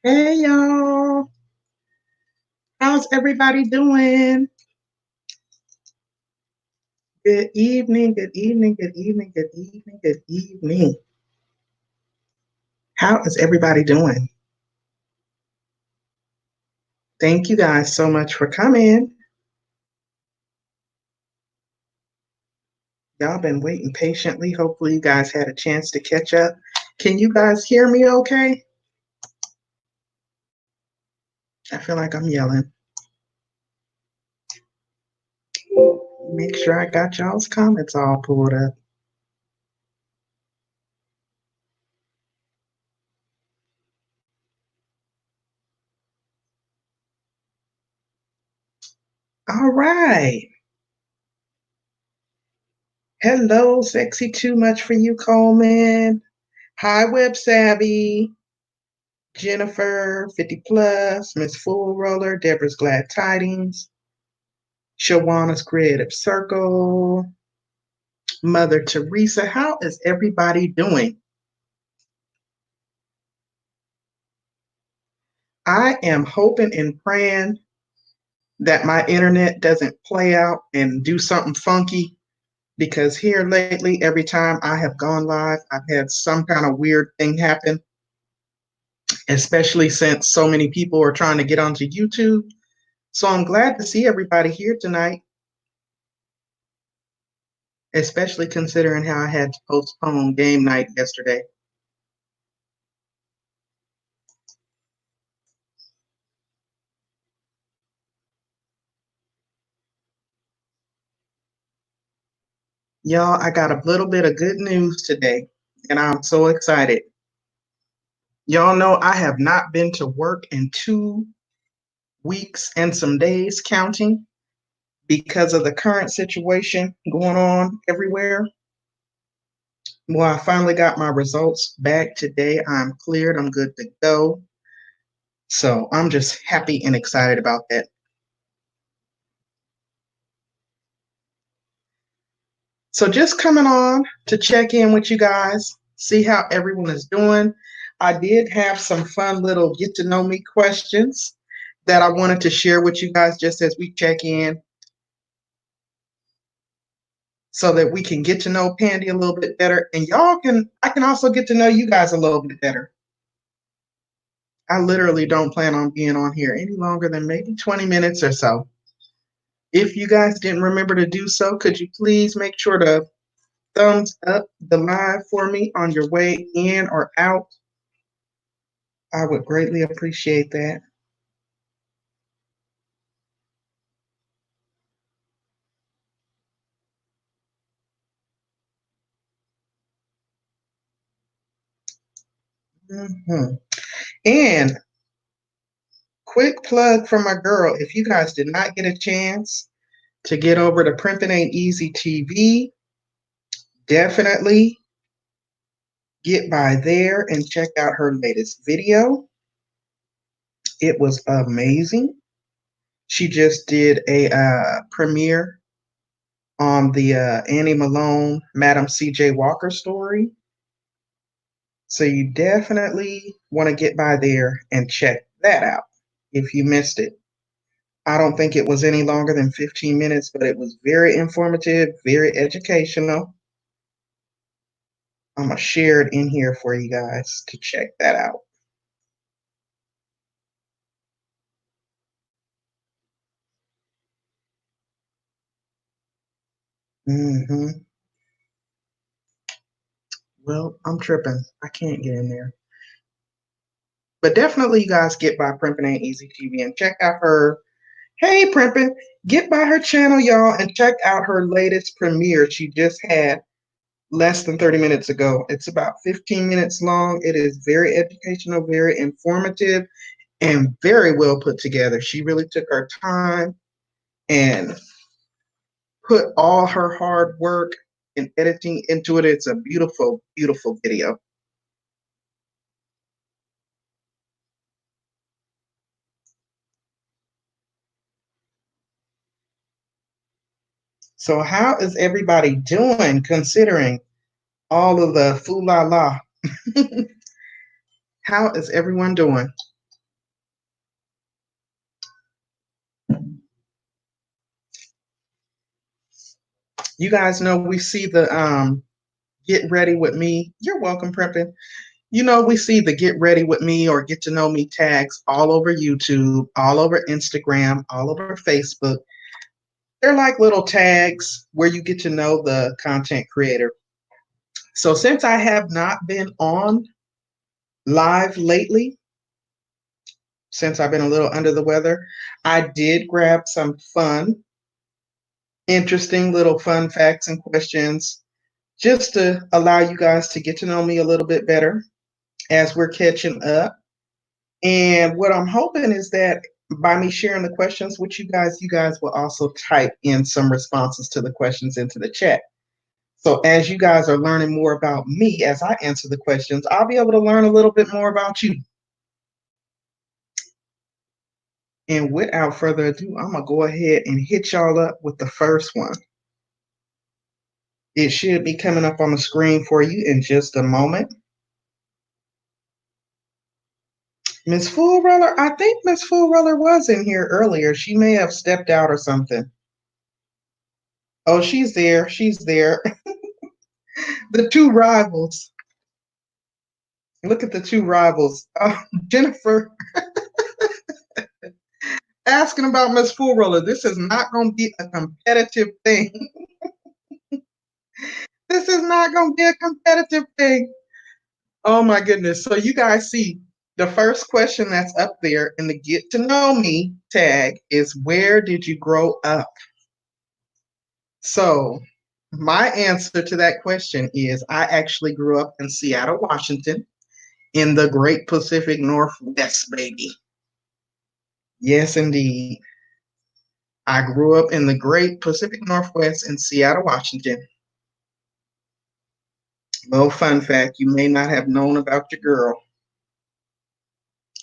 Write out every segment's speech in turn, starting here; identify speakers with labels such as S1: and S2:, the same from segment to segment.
S1: Hey y'all, how's everybody doing? Good evening, good evening, good evening, good evening, good evening. How is everybody doing? Thank you guys so much for coming. Y'all been waiting patiently. Hopefully, you guys had a chance to catch up. Can you guys hear me okay? I feel like I'm yelling. Make sure I got y'all's comments all pulled up. All right. Hello, sexy too much for you, Coleman. Hi, Web Savvy. Jennifer, 50 plus, Miss Full Roller, Deborah's Glad Tidings, Shawana's Creative Circle, Mother Teresa. How is everybody doing? I am hoping and praying that my internet doesn't play out and do something funky because here lately, every time I have gone live, I've had some kind of weird thing happen, especially since so many people are trying to get onto YouTube. So I'm glad to see everybody here tonight, especially considering how I had to postpone game night yesterday. Y'all, I got a little bit of good news today, and I'm so excited. Y'all know I have not been to work in 2 weeks and some days counting because of the current situation going on everywhere. Well, I finally got my results back today. I'm cleared, I'm good to go. So I'm just happy and excited about that. So just coming on to check in with you guys, see how everyone is doing. I did have some fun little get to know me questions that I wanted to share with you guys just as we check in so that we can get to know Pandi a little bit better and I can also get to know you guys a little bit better. I literally don't plan on being on here any longer than maybe 20 minutes or so. If you guys didn't remember to do so, could you please make sure to thumbs up the live for me on your way in or out? I would greatly appreciate that. Hmm. And quick plug for my girl, if you guys did not get a chance to get over to Primping Ain't Easy TV, definitely get by there and check out her latest video. It was amazing. She just did a premiere on the Annie Malone, Madam C.J. Walker story. So you definitely want to get by there and check that out if you missed it. I don't think it was any longer than 15 minutes, but it was very informative, very educational. I'm going to share it in here for you guys to check that out. Mm-hmm. Well, I'm tripping. I can't get in there. But definitely, you guys get by Primping Ain't Easy TV and check out her. Hey, Primping, get by her channel, y'all, and check out her latest premiere she just had less than 30 minutes ago. It's about 15 minutes long. It is very educational, very informative, and very well put together. She really took her time and put all her hard work and editing into it. It's a beautiful, beautiful video. So, how is everybody doing considering all of the foo la la? How is everyone doing? You guys know we see the get ready with me. You're welcome, Prepping. We see the get ready with me or get to know me tags all over YouTube, all over Instagram, all over Facebook. They're like little tags where you get to know the content creator. So since I have not been on live lately, since I've been a little under the weather, I did grab some interesting little fun facts and questions just to allow you guys to get to know me a little bit better as we're catching up. And what I'm hoping is that by me sharing the questions with you guys will also type in some responses to the questions into the chat. So as you guys are learning more about me as I answer the questions, I'll be able to learn a little bit more about you. And without further ado, I'm going to go ahead and hit y'all up with the first one. It should be coming up on the screen for you in just a moment. Miss Fool Roller, I think Miss Fool Roller was in here earlier. She may have stepped out or something. Oh, she's there. She's there. The two rivals. Look at the two rivals. Jennifer asking about Miss Fool Roller. This is not going to be a competitive thing. This is not going to be a competitive thing. Oh my goodness. So you guys see the first question that's up there in the get to know me tag is where did you grow up? So my answer to that question is I actually grew up in Seattle, Washington, in the Great Pacific Northwest, baby. Yes, indeed. I grew up in the Great Pacific Northwest in Seattle, Washington. Little fun fact you may not have known about your girl.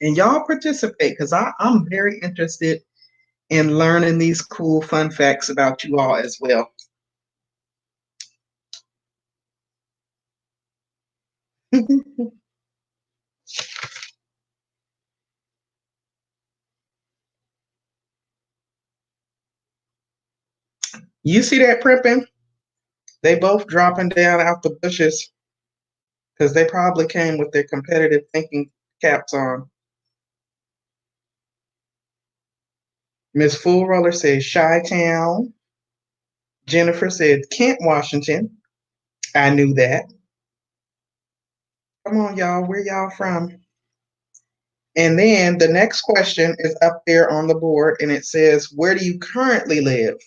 S1: And y'all participate because I'm very interested in learning these cool fun facts about you all as well. You see that prepping? They both dropping down out the bushes because they probably came with their competitive thinking caps on. Miss Fool Roller says Chi-Town. Jennifer said Kent, Washington. I knew that. Come on, y'all. Where y'all from? And then the next question is up there on the board and it says, where do you currently live?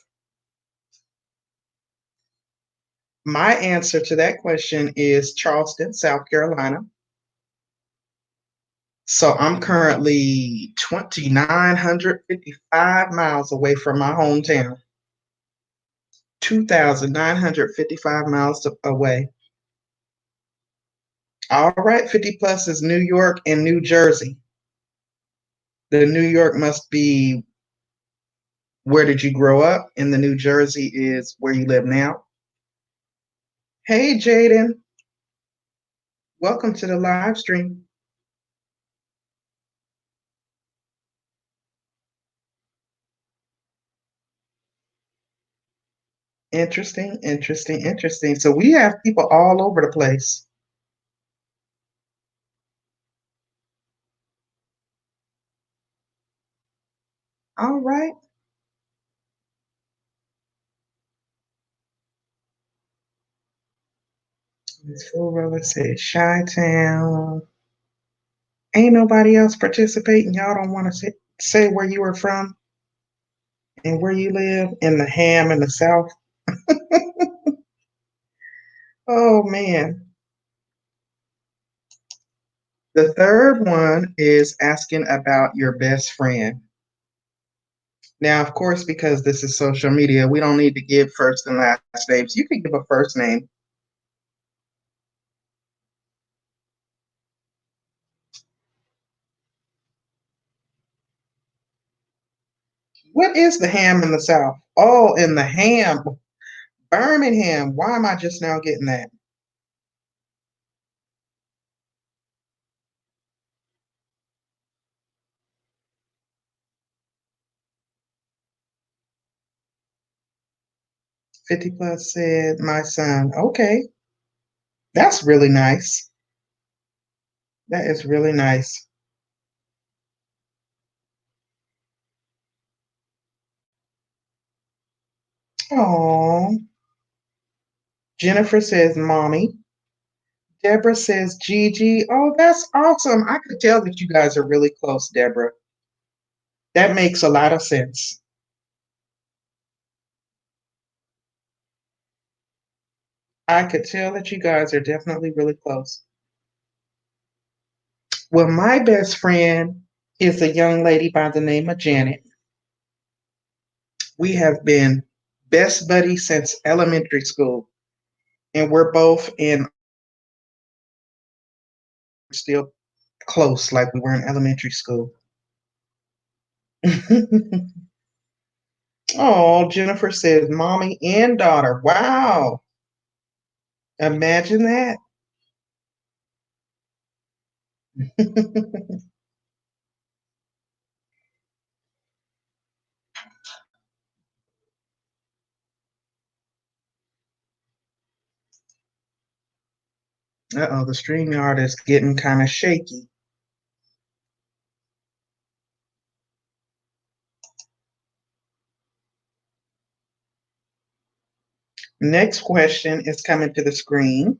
S1: My answer to that question is Charleston, South Carolina. So I'm currently 2,955 miles away from my hometown. 2,955 miles away. All right, 50 plus is New York and New Jersey. The New York must be where did you grow up? And the New Jersey is where you live now. Hey, Jaden. Welcome to the live stream. Interesting, interesting, interesting. So we have people all over the place. All right. Miss Full Brother said Chi-Town. Ain't nobody else participating. Y'all don't want to say where you were from and where you live in the ham in the South. Oh man. The third one is asking about your best friend. Now, of course, because this is social media, we don't need to give first and last names. You can give a first name. What is the ham in the South? Oh, in the ham. Birmingham. Why am I just now getting that? 50 plus said, my son. Okay, that's really nice. That is really nice. Oh, Jennifer says, mommy. Deborah says, Gigi. Oh, that's awesome. I could tell that you guys are really close, Deborah. That makes a lot of sense. I could tell that you guys are definitely really close. Well, my best friend is a young lady by the name of Janet. We have been best buddies since elementary school, and we're both in still close like we were in elementary school. Oh, Jennifer says mommy and daughter. Wow. Imagine that. Uh-oh, the StreamYard is getting kind of shaky. Next question is coming to the screen.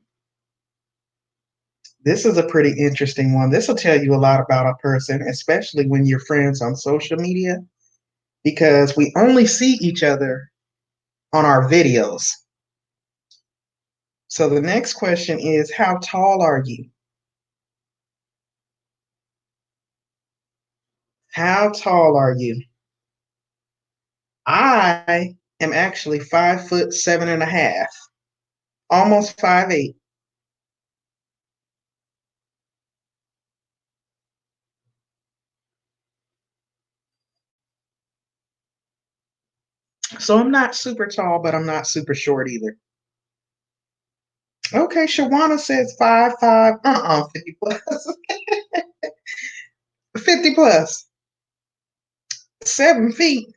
S1: This is a pretty interesting one. This will tell you a lot about a person, especially when you're friends on social media, because we only see each other on our videos. So the next question is, how tall are you? How tall are you? I am actually 5'7.5", almost 5'8". So I'm not super tall, but I'm not super short either. Okay, Shawana says 5'5". 50 plus. 50 plus. 7 feet.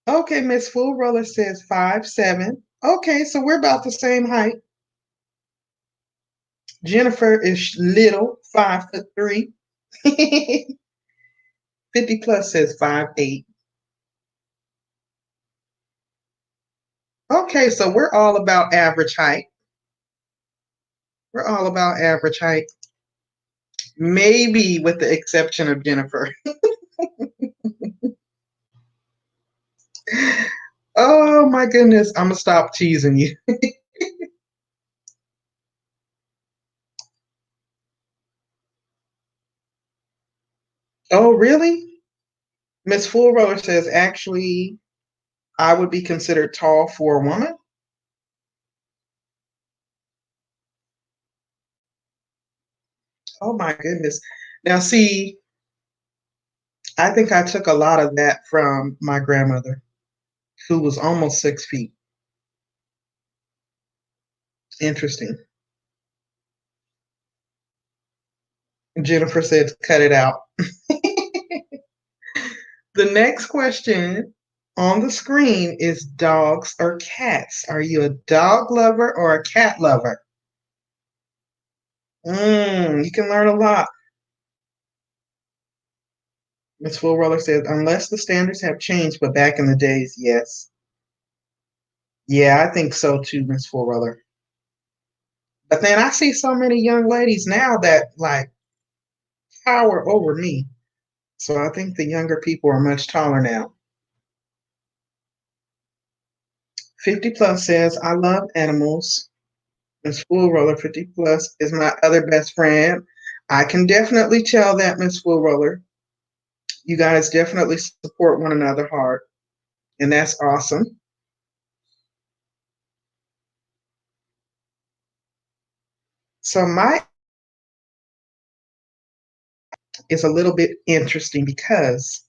S1: Okay, Miss Full Roller says 5'7". Okay, so we're about the same height. Jennifer is little, 5'3". 50 plus says 5'8". Okay, so we're all about average height. We're all about average height. Maybe with the exception of Jennifer. Oh my goodness, I'm gonna stop teasing you. Oh, really? Miss Full Roller says, actually, I would be considered tall for a woman. Oh my goodness. Now, see, I think I took a lot of that from my grandmother, who was almost 6 feet. Interesting. Jennifer said, cut it out. The next question on the screen is dogs or cats. Are you a dog lover or a cat lover? You can learn a lot. Miss Full Roller says, unless the standards have changed, but back in the days, yes. Yeah, I think so too, Miss Full Roller. But then I see so many young ladies now that like tower over me. So I think the younger people are much taller now. 50 plus says, I love animals. Miss Full Roller 50 plus is my other best friend. I can definitely tell that, Miss Full Roller. You guys definitely support one another hard. And that's awesome. So my is a little bit interesting because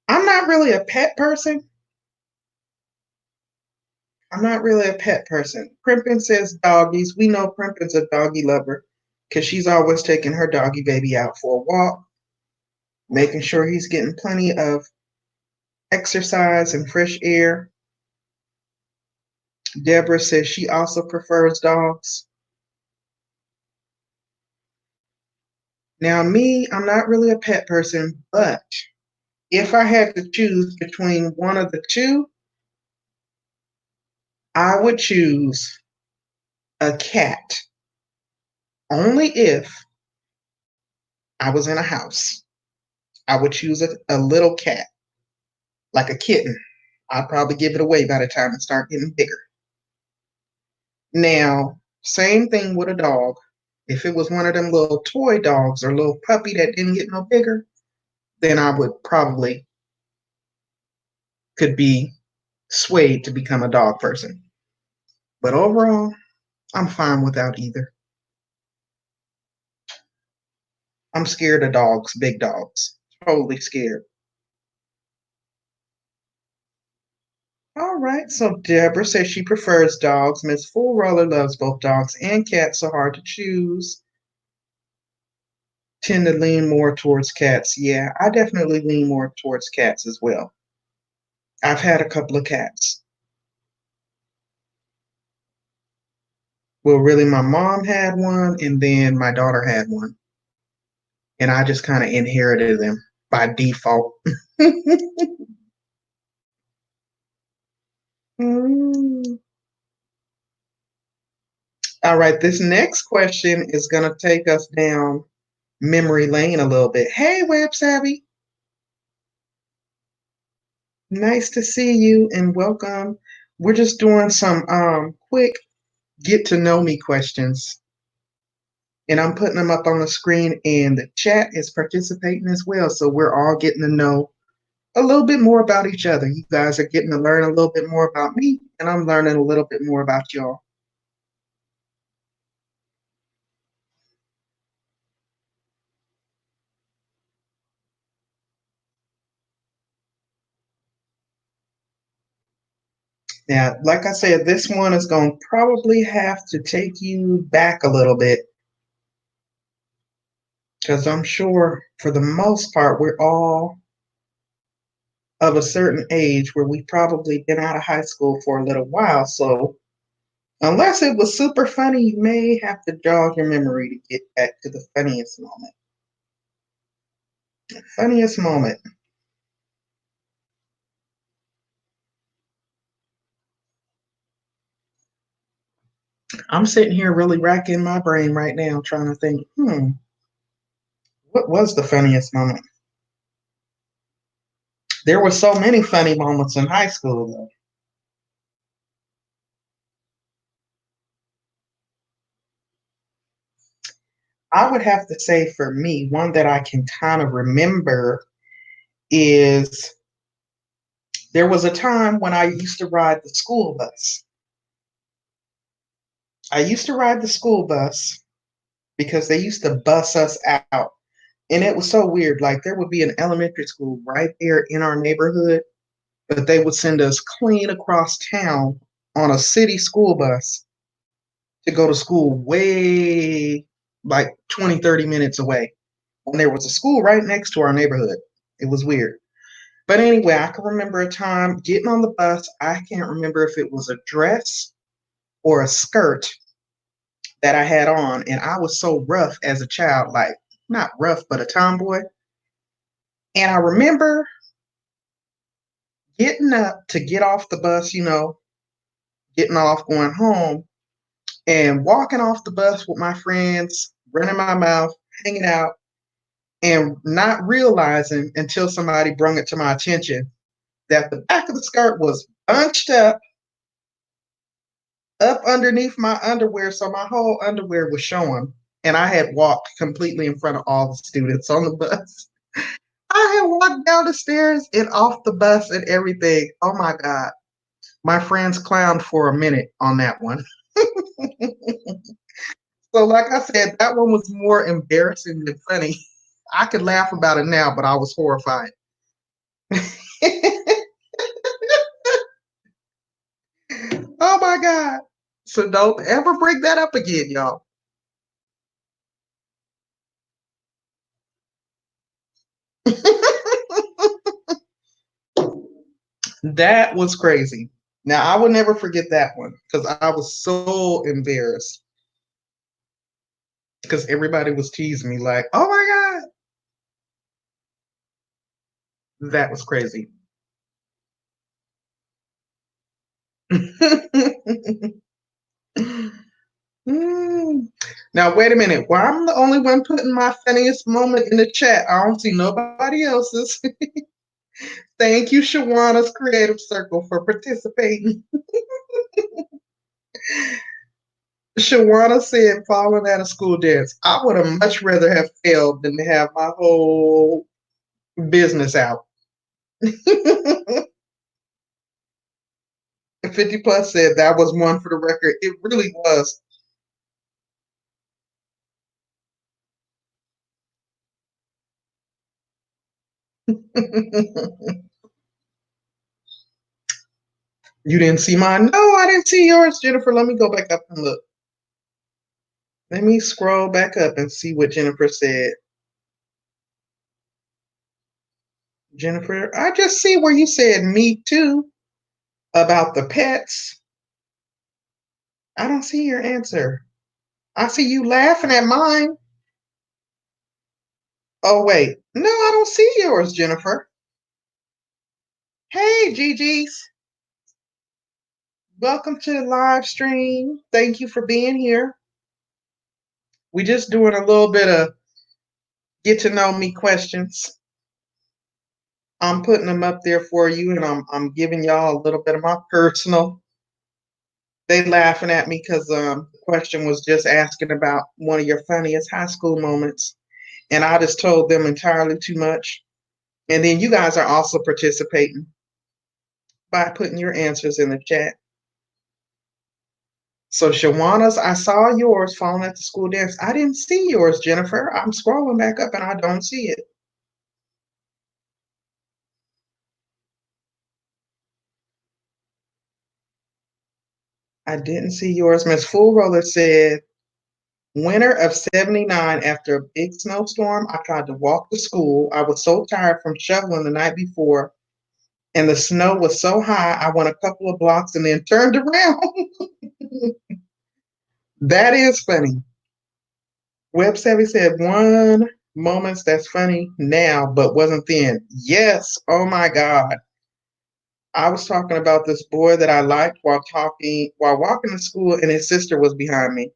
S1: I'm not really a pet person. I'm not really a pet person. Primpin says doggies. We know Primpin's a doggy lover because she's always taking her doggy baby out for a walk, making sure he's getting plenty of exercise and fresh air. Deborah says she also prefers dogs. Now, me, I'm not really a pet person, but if I had to choose between one of the two, I would choose a cat only if I was in a house. I would choose a little cat, like a kitten. I'd probably give it away by the time it starts getting bigger. Now, same thing with a dog. If it was one of them little toy dogs or little puppy that didn't get no bigger, then I would probably could be swayed to become a dog person. But overall, I'm fine without either. I'm scared of dogs, big dogs. Totally scared. All right, so Deborah says she prefers dogs. Miss Full Roller loves both dogs and cats, so hard to choose. Tend to lean more towards cats. Yeah, I definitely lean more towards cats as well. I've had a couple of cats. Well, really, my mom had one, and then my daughter had one, and I just kind of inherited them by default. Mm. All right, this next question is going to take us down memory lane a little bit. Hey, Web Savvy. Nice to see you and welcome. We're just doing some quick get to know me questions, and I'm putting them up on the screen, and the chat is participating as well. So we're all getting to know a little bit more about each other. You guys are getting to learn a little bit more about me, and I'm learning a little bit more about y'all. Now, like I said, this one is going to probably have to take you back a little bit because I'm sure for the most part, we're all of a certain age where we've probably been out of high school for a little while. So, unless it was super funny, you may have to jog your memory to get back to the funniest moment. Funniest moment. I'm sitting here really racking my brain right now trying to think, what was the funniest moment? There were so many funny moments in high school, though. I would have to say for me, one that I can kind of remember is there was a time when I used to ride the school bus. I used to ride the school bus because they used to bus us out. And it was so weird. Like there would be an elementary school right there in our neighborhood, but they would send us clean across town on a city school bus to go to school way like 20, 30 minutes away. And there was a school right next to our neighborhood. It was weird. But anyway, I can remember a time getting on the bus. I can't remember if it was a dress or a skirt that I had on. And I was so rough as a child, like not rough, but a tomboy. And I remember getting up to get off the bus, getting off, going home, and walking off the bus with my friends, running my mouth, hanging out, and not realizing until somebody brought it to my attention that the back of the skirt was bunched up underneath my underwear, so my whole underwear was showing. And I had walked completely in front of all the students on the bus. I had walked down the stairs and off the bus and everything. Oh my God. My friends clowned for a minute on that one. So, like I said, that one was more embarrassing than funny. I could laugh about it now, but I was horrified. Oh my God. So don't ever bring that up again, y'all. That was crazy. Now I will never forget that one because I was so embarrassed because everybody was teasing me like, "Oh my God, that was crazy." Mm. Now wait a minute. Why I'm the only one putting my funniest moment in the chat? I don't see nobody else's. Thank you, Shawana's Creative Circle, for participating. Shawana said falling at a school dance. I would have much rather have failed than to have my whole business out. 50 plus said that was one for the record. It really was. You didn't see mine? No, I didn't see yours, Jennifer. Let me go back up and look. Let me scroll back up and see what Jennifer said. Jennifer, I just see where you said me too about the pets. I don't see your answer. I see you laughing at mine. Oh, wait. No, I don't see yours, Jennifer. Hey, Gigi's. Welcome to the live stream. Thank you for being here. We're just doing a little bit of get to know me questions. I'm putting them up there for you, and I'm giving y'all a little bit of my personal. They laughing at me because the question was just asking about one of your funniest high school moments, and I just told them entirely too much. And then you guys are also participating by putting your answers in the chat. So Shawana's, I saw yours falling at the school dance. I didn't see yours, Jennifer. I'm scrolling back up and I don't see it. I didn't see yours. Miss Full Roller said, winter of 79 after a big snowstorm, I tried to walk to school. I was so tired from shoveling the night before, and the snow was so high, I went a couple of blocks and then turned around. That is funny. Web Savvy said, one moments that's funny now, but wasn't then. Yes. Oh my God. I was talking about this boy that I liked while walking to school, and his sister was behind me.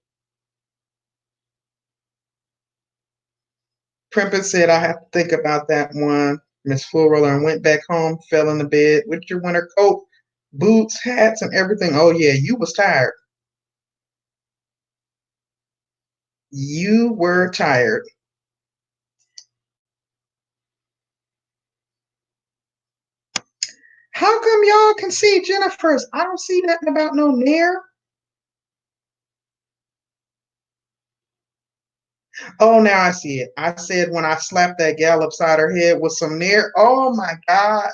S1: Primpet said I have to think about that one. Miss Full Roller and went back home, fell in the bed with your winter coat, boots, hats, and everything. Oh yeah, you was tired. You were tired. How come y'all can see Jennifer's? I don't see nothing about no Nair. Oh, now I see it. I said when I slapped that gal upside her head with some Nair. Oh my God.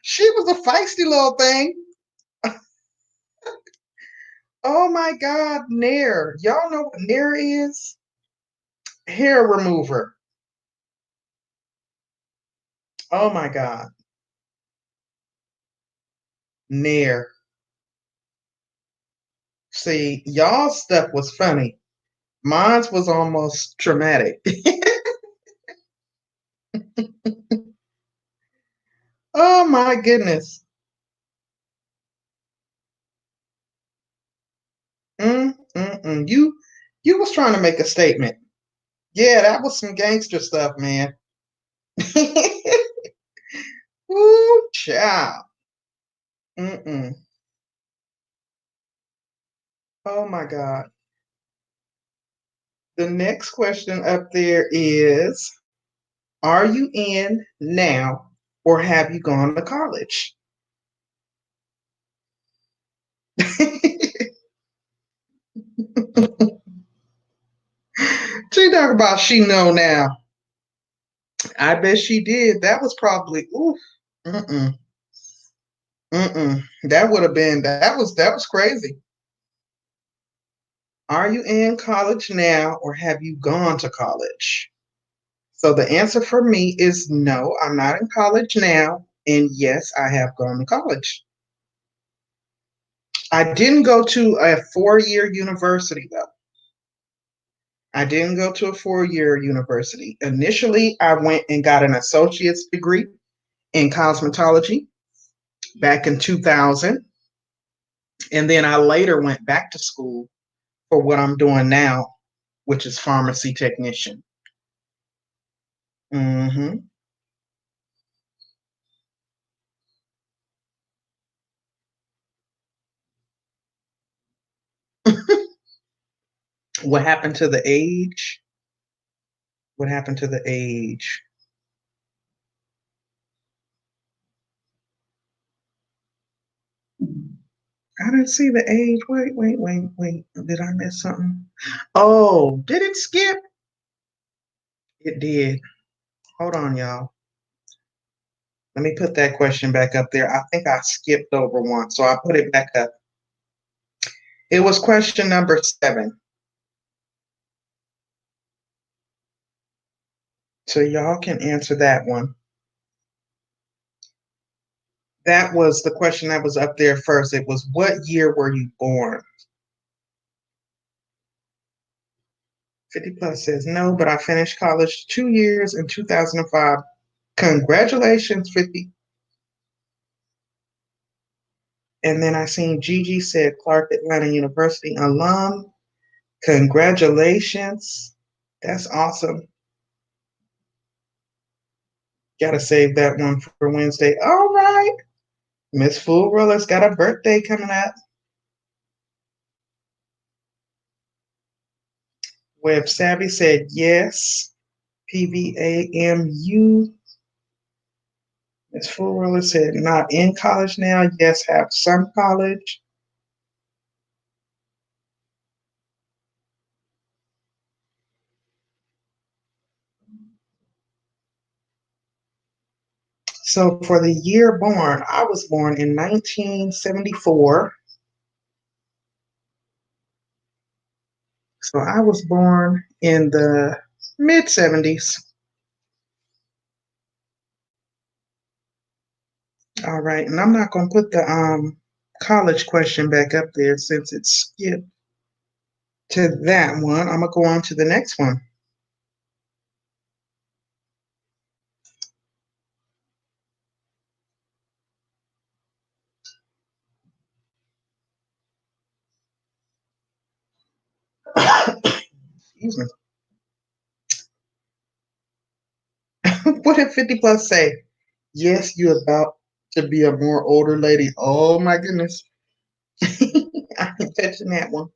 S1: She was a feisty little thing. Oh my God, Nair. Y'all know what Nair is? Hair remover. Oh my God. Nair. See, y'all stuff was funny. Mine's was almost traumatic. Oh my goodness. You was trying to make a statement. Yeah, that was some gangster stuff, man. Ooh, child. Mm-mm. Oh my God. The next question up there is, are you in now or have you gone to college? She talk about she know now. I bet she did. That was probably oof. Mm-mm. Mm-mm. That was crazy. Are you in college now or have you gone to college? So the answer for me is no, I'm not in college now. And yes, I have gone to college. I didn't go to a 4-year university, though. I didn't go to a 4-year university. Initially, I went and got an associate's degree in cosmetology back in 2000. And then I later went back to school for what I'm doing now, which is pharmacy technician. Hmm. What happened to the age? What happened to the age? I didn't see the age. Wait. Did I miss something? Oh, did it skip? It did. Hold on, y'all. Let me put that question back up there. I think I skipped over one, so I put it back up. It was question number 7. So y'all can answer that one. That was the question that was up there first. It was, what year were you born? 50 plus says no, but I finished college 2 years in 2005. Congratulations, 50. And then I seen Gigi said Clark Atlanta University alum. Congratulations. That's awesome. Gotta save that one for Wednesday. All right. Miss Fool Roller's got a birthday coming up. Web Savvy said yes. PVAMU. Miss Fool Roller said not in college now. Yes, have some college. So for the year born, I was born in 1974. So I was born in the mid 70s. All right, and I'm not gonna put the college question back up there since it's skipped to that one. I'm gonna go on to the next one. Excuse me. What did 50 plus say? Yes, you're about to be a more older lady. Oh my goodness. I ain't touching that one.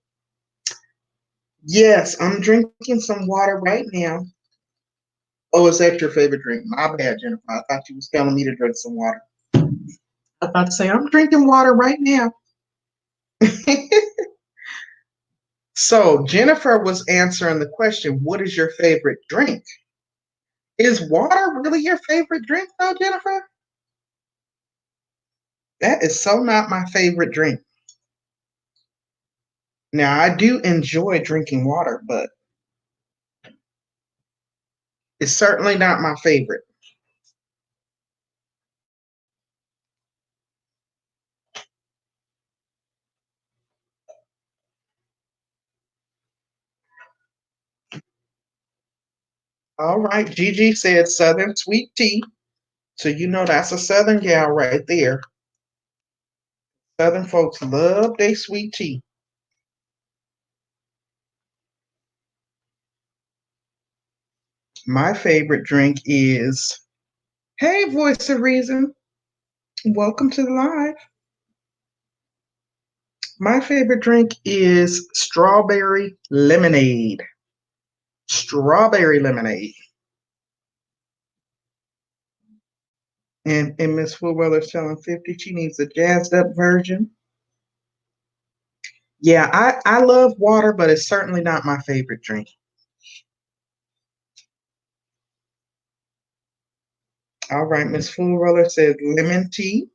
S1: Yes, I'm drinking some water right now. Oh, is that your favorite drink? My bad, Jennifer. I thought you was telling me to drink some water. I thought to say I'm drinking water right now. So Jennifer was answering the question, what is your favorite drink? Is water really your favorite drink though, Jennifer? That is so not my favorite drink. Now I do enjoy drinking water, but it's certainly not my favorite. All right, Gigi said Southern sweet tea. So you know that's a Southern gal right there. Southern folks love their sweet tea. My favorite drink is, hey, Voice of Reason, welcome to the live. My favorite drink is strawberry lemonade. Strawberry lemonade. And Miss Fullweather's telling 50 she needs a jazzed up version. Yeah, I love water, but it's certainly not my favorite drink. All right, Miss Fullweather says lemon tea.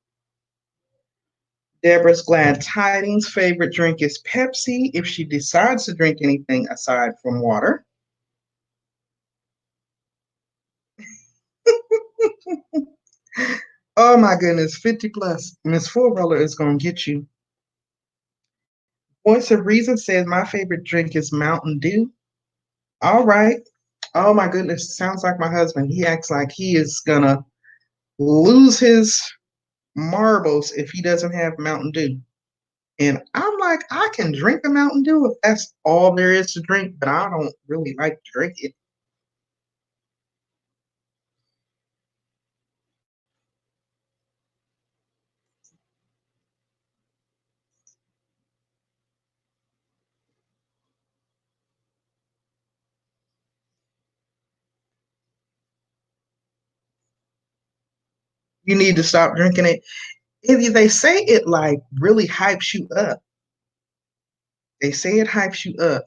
S1: Deborah's glad tidings favorite drink is Pepsi if she decides to drink anything aside from water. Oh my goodness, 50 plus. Miss Full Roller is gonna get you. Voice of Reason says my favorite drink is Mountain Dew. All right. Oh my goodness, sounds like my husband. He acts like he is gonna lose his marbles if he doesn't have Mountain Dew. And I'm like, I can drink a Mountain Dew if that's all there is to drink, but I don't really like to drink it. You need to stop drinking it. If they say it like really hypes you up. They say it hypes you up.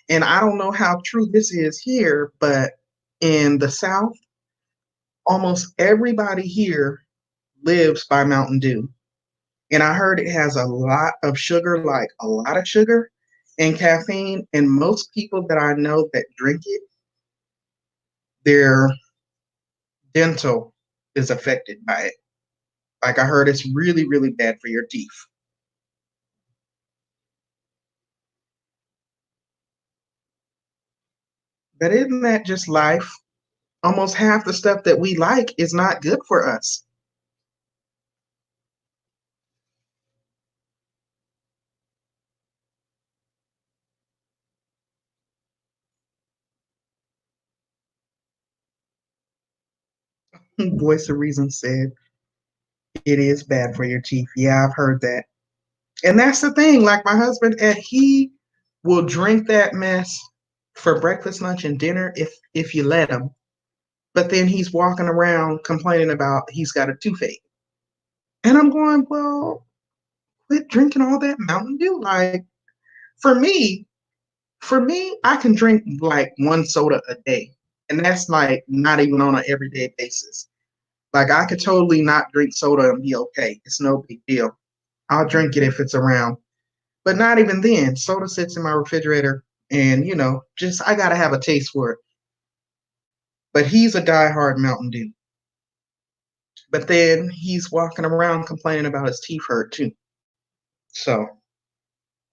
S1: And I don't know how true this is here, but in the South, almost everybody here lives by Mountain Dew. And I heard it has a lot of sugar, like a lot of sugar and caffeine. And most people that I know that drink it, their dental is affected by it. Like I heard it's really, really bad for your teeth. But isn't that just life? Almost half the stuff that we like is not good for us. Voice of Reason said it is bad for your teeth. Yeah, I've heard that. And that's the thing. Like my husband, and he will drink that mess for breakfast, lunch, and dinner if you let him. But then he's walking around complaining about he's got a toothache. And I'm going, well, quit drinking all that Mountain Dew. Like for me, for me, I can drink like one soda a day. And that's like not even on an everyday basis. Like I could totally not drink soda and be okay. It's no big deal. I'll drink it if it's around. But not even then. Soda sits in my refrigerator and just I gotta have a taste for it. But he's a diehard Mountain Dew. But then he's walking around complaining about his teeth hurt too. So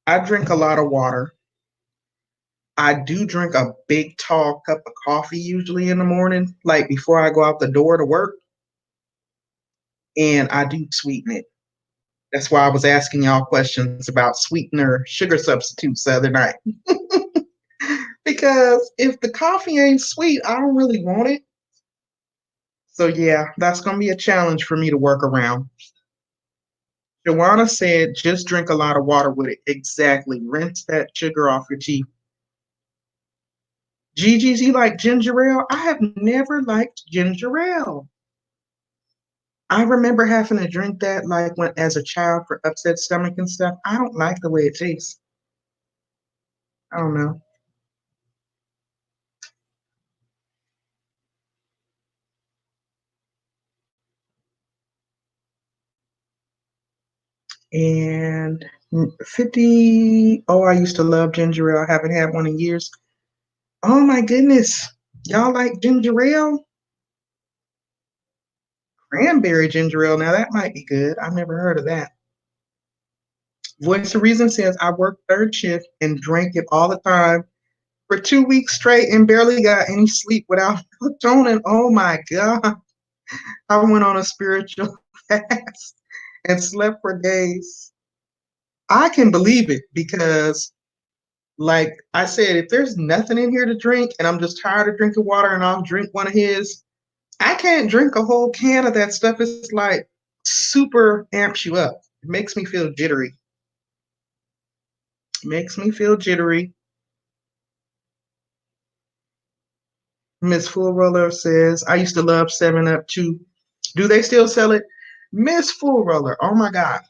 S1: I drink a lot of water. I do drink a big tall cup of coffee usually in the morning, like before I go out the door to work, and I do sweeten it. That's why I was asking y'all questions about sweetener sugar substitutes the other night. Because if the coffee ain't sweet, I don't really want it. So yeah, that's gonna be a challenge for me to work around. Joanna said just drink a lot of water with it. Exactly. Rinse that sugar off your teeth. Gigi's, you like ginger ale? I have never liked ginger ale. I remember having to drink that like when as a child for upset stomach and stuff. I don't like the way it tastes. I don't know. And 50, oh, I used to love ginger ale. I haven't had one in years. Oh my goodness. Y'all like ginger ale? Cranberry ginger ale. Now that might be good. I've never heard of that. Voice of Reason says I worked third shift and drank it all the time for 2 weeks straight and barely got any sleep without melatonin. Oh my God. I went on a spiritual fast and slept for days. I can believe it because, like I said, if there's nothing in here to drink and I'm just tired of drinking water and I'll drink one of his, I can't drink a whole can of that stuff. It's like super amps you up. It makes me feel jittery. It makes me feel jittery. Miss Full Roller says, I used to love 7 Up too. Do they still sell it? Miss Full Roller, oh my God.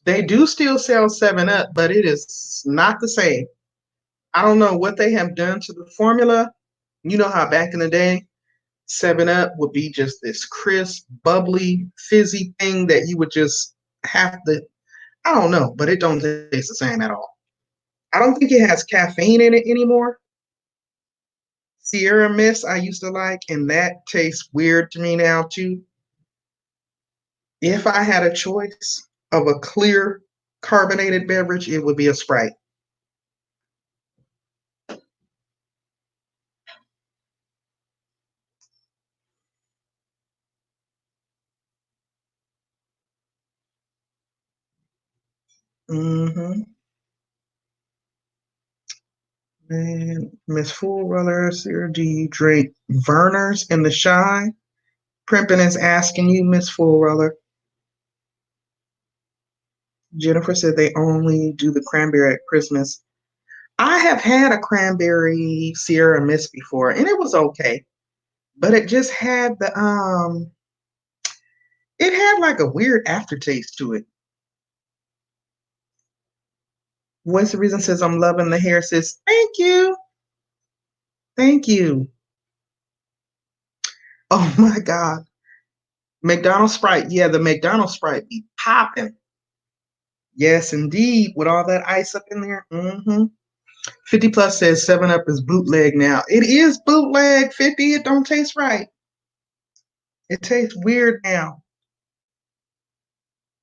S1: They do still sell 7 Up, but it is not the same. I don't know what they have done to the formula. You know how back in the day, 7 Up would be just this crisp, bubbly, fizzy thing that you would just have to, I don't know, but it don't taste the same at all. I don't think it has caffeine in it anymore. Sierra Mist I used to like, and that tastes weird to me now too. If I had a choice of a clear carbonated beverage, it would be a Sprite. Mm-hmm. And Miss Foolrunner, Sarah, do you drink Verner's in the Shy? Primpin is asking you, Miss Foolrunner. Jennifer said they only do the cranberry at Christmas. I have had a cranberry Sierra Mist before, and it was okay, but it just had it had like a weird aftertaste to it. What's the reason? Says I'm loving the hair. Says thank you, thank you. Oh my God, McDonald's Sprite. Yeah, the McDonald's Sprite be popping. Yes, indeed, with all that ice up in there. 50 plus says 7 Up is bootleg now. It is bootleg. 50. It don't taste right. It tastes weird now.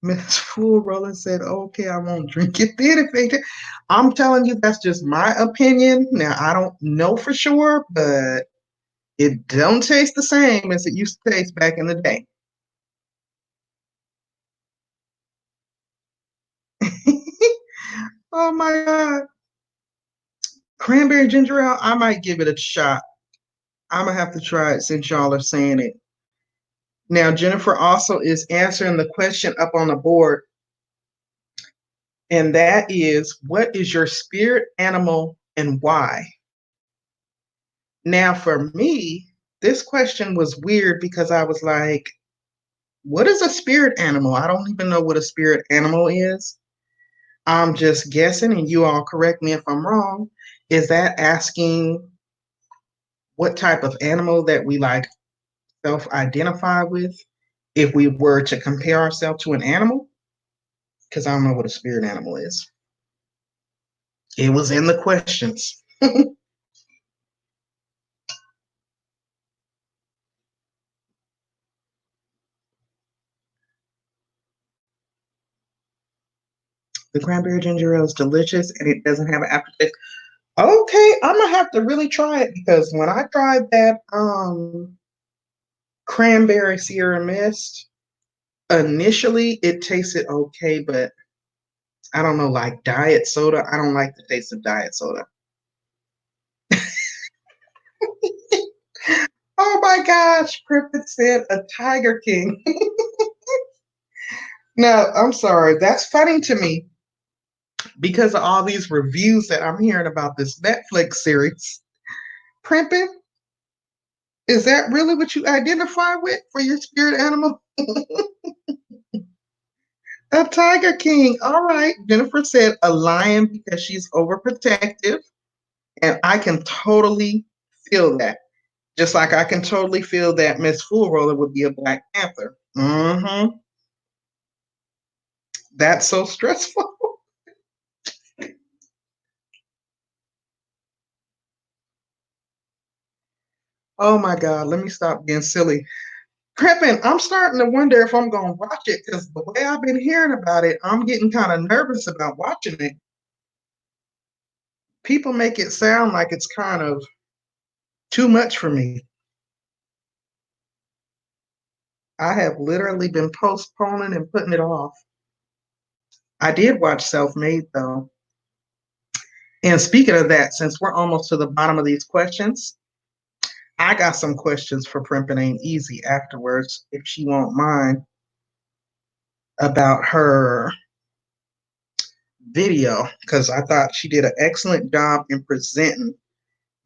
S1: Miss Fool Roller said, okay, I won't drink it then if they I'm telling you, that's just my opinion. Now, I don't know for sure, but it don't taste the same as it used to taste back in the day. Oh my God. Cranberry ginger ale, I might give it a shot. I'm going to have to try it since y'all are saying it. Now, Jennifer also is answering the question up on the board, and that is, what is your spirit animal and why? Now, for me, this question was weird because I was like, what is a spirit animal? I don't even know what a spirit animal is. I'm just guessing, and you all correct me if I'm wrong. Is that asking what type of animal that we like self identify with if we were to compare ourselves to an animal? Because I don't know what a spirit animal is. It was in the questions. The cranberry ginger ale is delicious and it doesn't have an aftertaste. Okay, I'm gonna have to really try it because when I tried that cranberry Sierra Mist, initially it tasted okay, but I don't know, like diet soda. I don't like the taste of diet soda. Oh my gosh, Cricket said a Tiger King. No, I'm sorry. That's funny to me because of all these reviews that I'm hearing about this Netflix series. Primping, is that really what you identify with for your spirit animal? A Tiger King. All right. Jennifer said a lion because she's overprotective. And I can totally feel that. Just like I can totally feel that Miss Fool Roller would be a Black Panther. That's so stressful. Oh my God. Let me stop being silly. Prepping, I'm starting to wonder if I'm going to watch it because the way I've been hearing about it, I'm getting kind of nervous about watching it. People make it sound like it's kind of too much for me. I have literally been postponing and putting it off. I did watch Self Made though. And speaking of that, since we're almost to the bottom of these questions, I got some questions for Primpin Ain't Easy afterwards, if she won't mind, about her video, because I thought she did an excellent job in presenting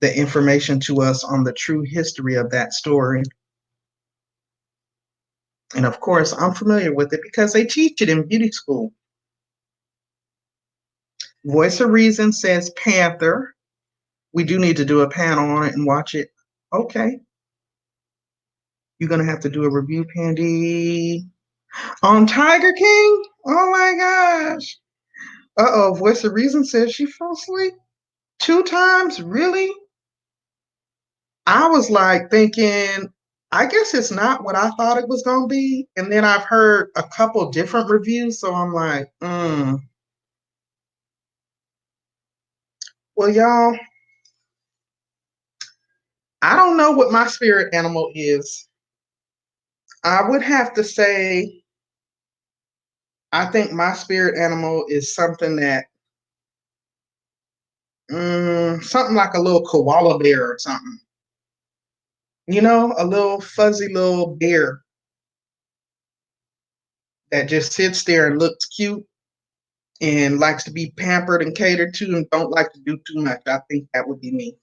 S1: the information to us on the true history of that story. And of course, I'm familiar with it because they teach it in beauty school. Voice of Reason says Panther. We do need to do a panel on it and watch it. Okay. You're going to have to do a review, Pandi, on Tiger King. Oh my gosh. Uh-oh. Voice of Reason says she fell asleep 2 times. Really? I was like thinking I guess it's not what I thought it was gonna be. And then I've heard a couple different reviews, so I'm like, well, y'all, I don't know what my spirit animal is. I would have to say, I think my spirit animal is something that, something like a little koala bear or something. You know, a little fuzzy little bear that just sits there and looks cute and likes to be pampered and catered to and don't like to do too much. I think that would be me.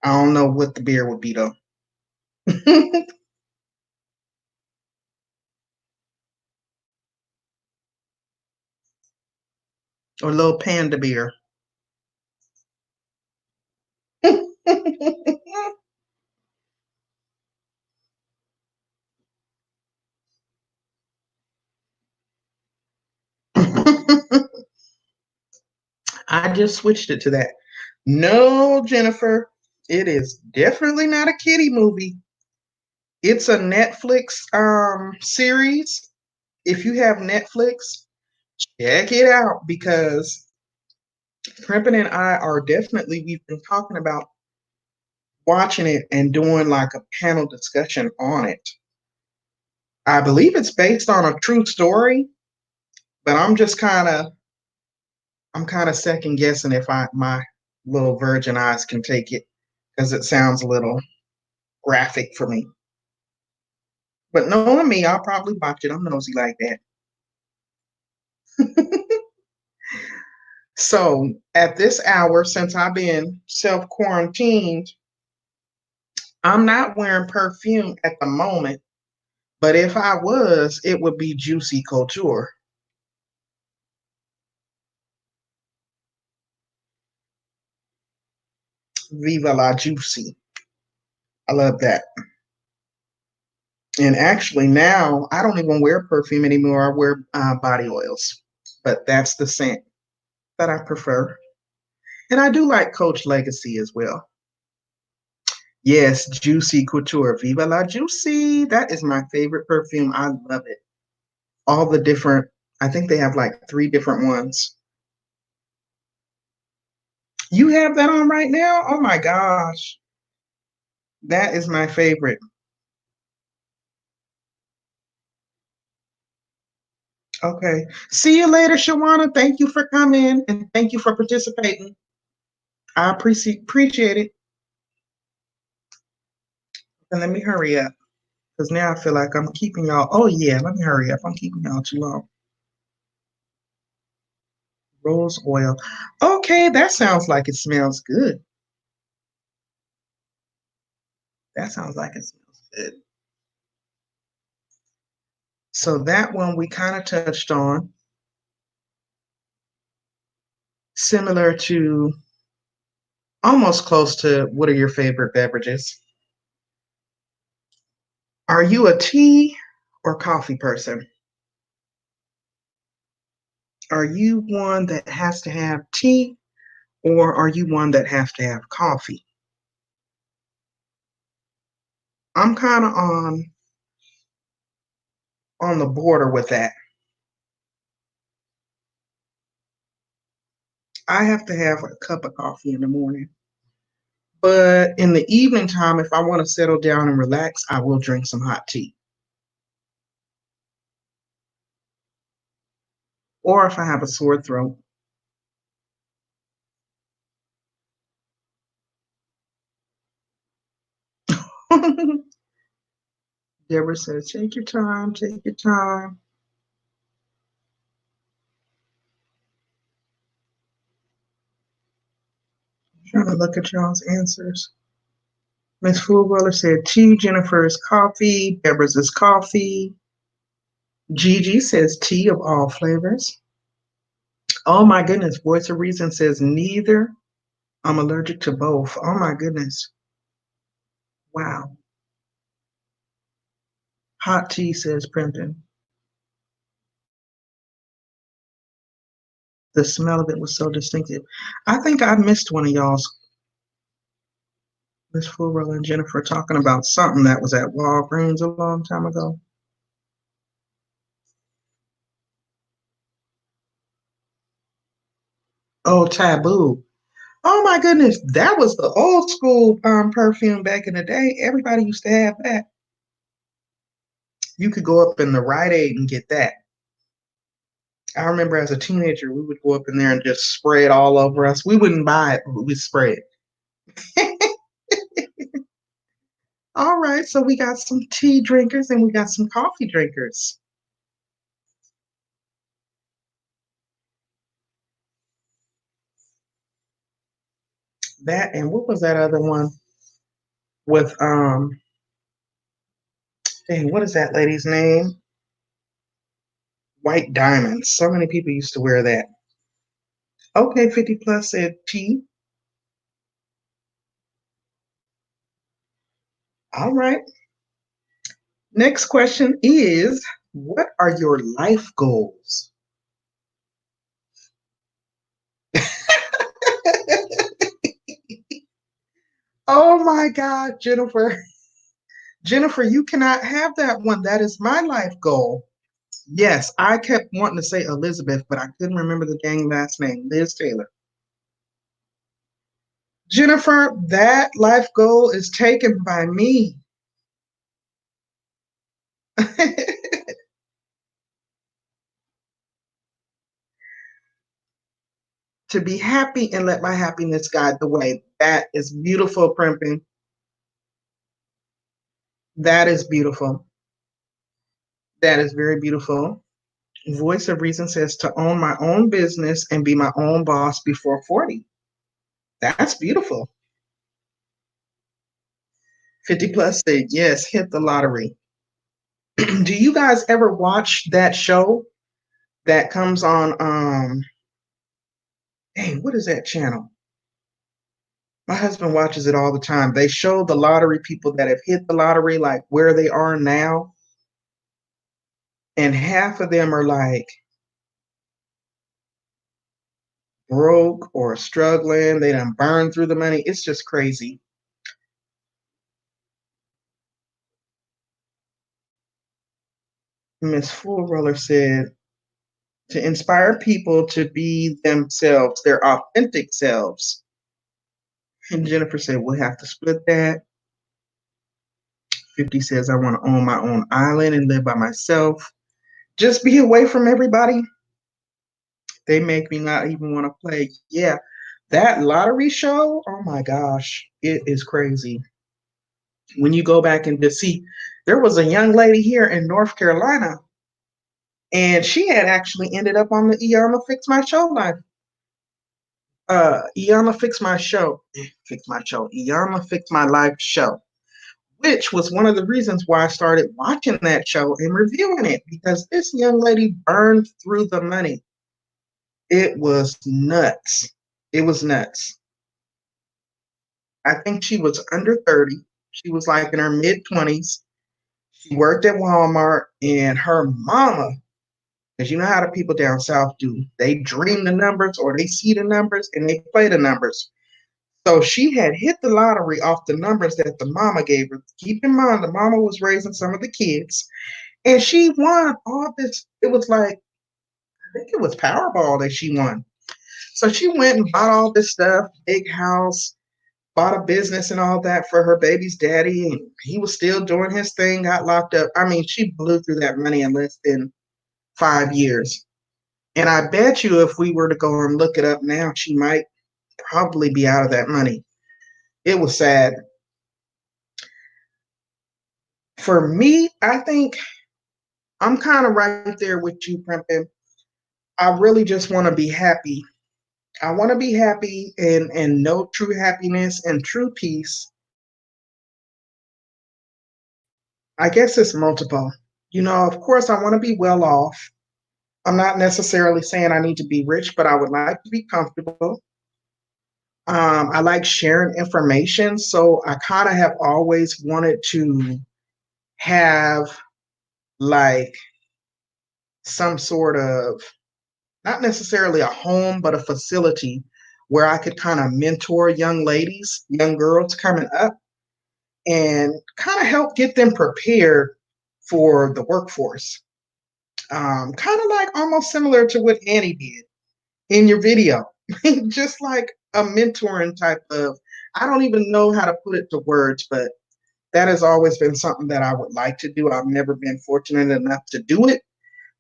S1: I don't know what the beer would be though. Or a little panda beer. I just switched it to that. No, Jennifer, it is definitely not a kiddie movie. It's a Netflix series. If you have Netflix, check it out because Primpin and I are definitely, we've been talking about watching it and doing like a panel discussion on it. I believe it's based on a true story, but I'm kind of second guessing if I my little virgin eyes can take it because it sounds a little graphic for me. But knowing me, I'll probably watch it. I'm nosy like that. So at this hour, since I've been self quarantined, I'm not wearing perfume at the moment. But if I was, it would be Juicy Couture. Viva la Juicy. I love that. And actually, now I don't even wear perfume anymore. I wear body oils, but that's the scent that I prefer. And I do like Coach Legacy as well. Yes, Juicy Couture. Viva la Juicy. That is my favorite perfume. I love it. All the different, I think they have like three different ones. You have that on right now? Oh my gosh. That is my favorite. Okay. See you later, Shawana. Thank you for coming and thank you for participating. I appreciate it. And let me hurry up because now I feel like I'm keeping y'all. Oh, yeah. Let me hurry up. I'm keeping y'all too long. Rose oil. Okay. That sounds like it smells good. That sounds like it smells good. So that one we kind of touched on, similar to almost close to what are your favorite beverages? Are you a tea or coffee person? Are you one that has to have tea or are you one that has to have coffee? I'm kind of on the border with that. I have to have a cup of coffee in the morning. But in the evening time, if I want to settle down and relax, I will drink some hot tea. Or if I have a sore throat. Deborah says, take your time, take your time. Trying to look at y'all's answers. Miss Foodweller said tea, Jennifer's coffee, Deborah's is coffee. Gigi says tea of all flavors. Oh my goodness, Voice of Reason says neither. I'm allergic to both. Oh my goodness. Wow. Hot tea says Primpton. The smell of it was so distinctive. I think I missed one of y'all's Miss Florilla and Jennifer talking about something that was at Walgreens a long time ago. Oh, Taboo. Oh my goodness, that was the old school perfume back in the day. Everybody used to have that. You could go up in the Rite Aid and get that. I remember as a teenager, we would go up in there and just spray it all over us. We wouldn't buy it, but we'd spray it. All right, so we got some tea drinkers and we got some coffee drinkers. That and what was that other one with dang, what is that lady's name? White diamonds. So many people used to wear that. Okay, 50 plus said tea. All right. Next question is, what are your life goals? Oh my God, Jennifer. Jennifer, you cannot have that one. That is my life goal. Yes, I kept wanting to say Elizabeth, but I couldn't remember the dang last name. Liz Taylor. Jennifer, that life goal is taken by me. To be happy and let my happiness guide the way. That is beautiful, Primping. That is beautiful. That is very beautiful. Voice of Reason says to own my own business and be my own boss before 40. That's beautiful. 50 plus said, yes, hit the lottery. Do you guys ever watch that show that comes on hey, what is that channel? My husband watches it all the time. They show the lottery people that have hit the lottery, like where they are now, and half of them are like broke or struggling. They done burned through the money. It's just crazy. Miss Full Roller said to inspire people to be themselves, their authentic selves. And Jennifer said, we'll have to split that. 50 says, I want to own my own island and live by myself. Just be away from everybody. They make me not even want to play. Yeah, that lottery show, oh my gosh, it is crazy. When you go back and just see, there was a young lady here in North Carolina, and she had actually ended up on the Iana Fix My Show live. Iana Fix My Show, Fix My Show, Iana Fix My Life show, which was one of the reasons why I started watching that show and reviewing it because this young lady burned through the money. It was nuts. It was nuts. I think she was under 30. She was like in her mid 20s. She worked at Walmart, and her mama, because you know how the people down south do, they dream the numbers or they see the numbers and they play the numbers. So she had hit the lottery off the numbers that the mama gave her. Keep in mind, the mama was raising some of the kids, and she won all this. It was like, I think it was Powerball that she won. So she went and bought all this stuff, big house, bought a business and all that for her baby's daddy, and he was still doing his thing, got locked up. I mean, she blew through that money in less than 5 years. And I bet you if we were to go and look it up now, she might probably be out of that money. It was sad. For me, I think I'm kind of right there with you, Primpin. I really just want to be happy. I want to be happy and know true happiness and true peace. I guess it's multiple. Of course, I want to be well off. I'm not necessarily saying I need to be rich, but I would like to be comfortable. I like sharing information. So I kind of have always wanted to have like some sort of, not necessarily a home, but a facility where I could kind of mentor young ladies, young girls coming up. and kind of help get them prepared for the workforce. Kind of like almost similar to what Annie did in your video, just like a mentoring type of, I don't even know how to put it to words, but that has always been something that I would like to do. I've never been fortunate enough to do it.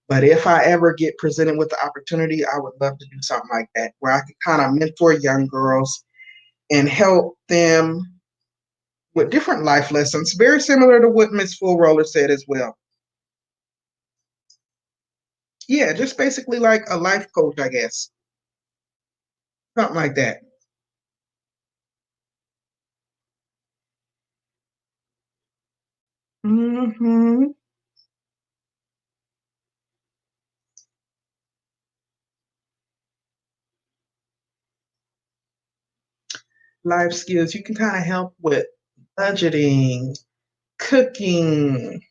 S1: But if I ever get presented with the opportunity, I would love to do something like that, where I could kind of mentor young girls and help them with different life lessons, very similar to what Miss Full Roller said as well. Yeah, just basically like a life coach, I guess. Something like that. Hmm. Life skills. You can kind of help with budgeting, cooking,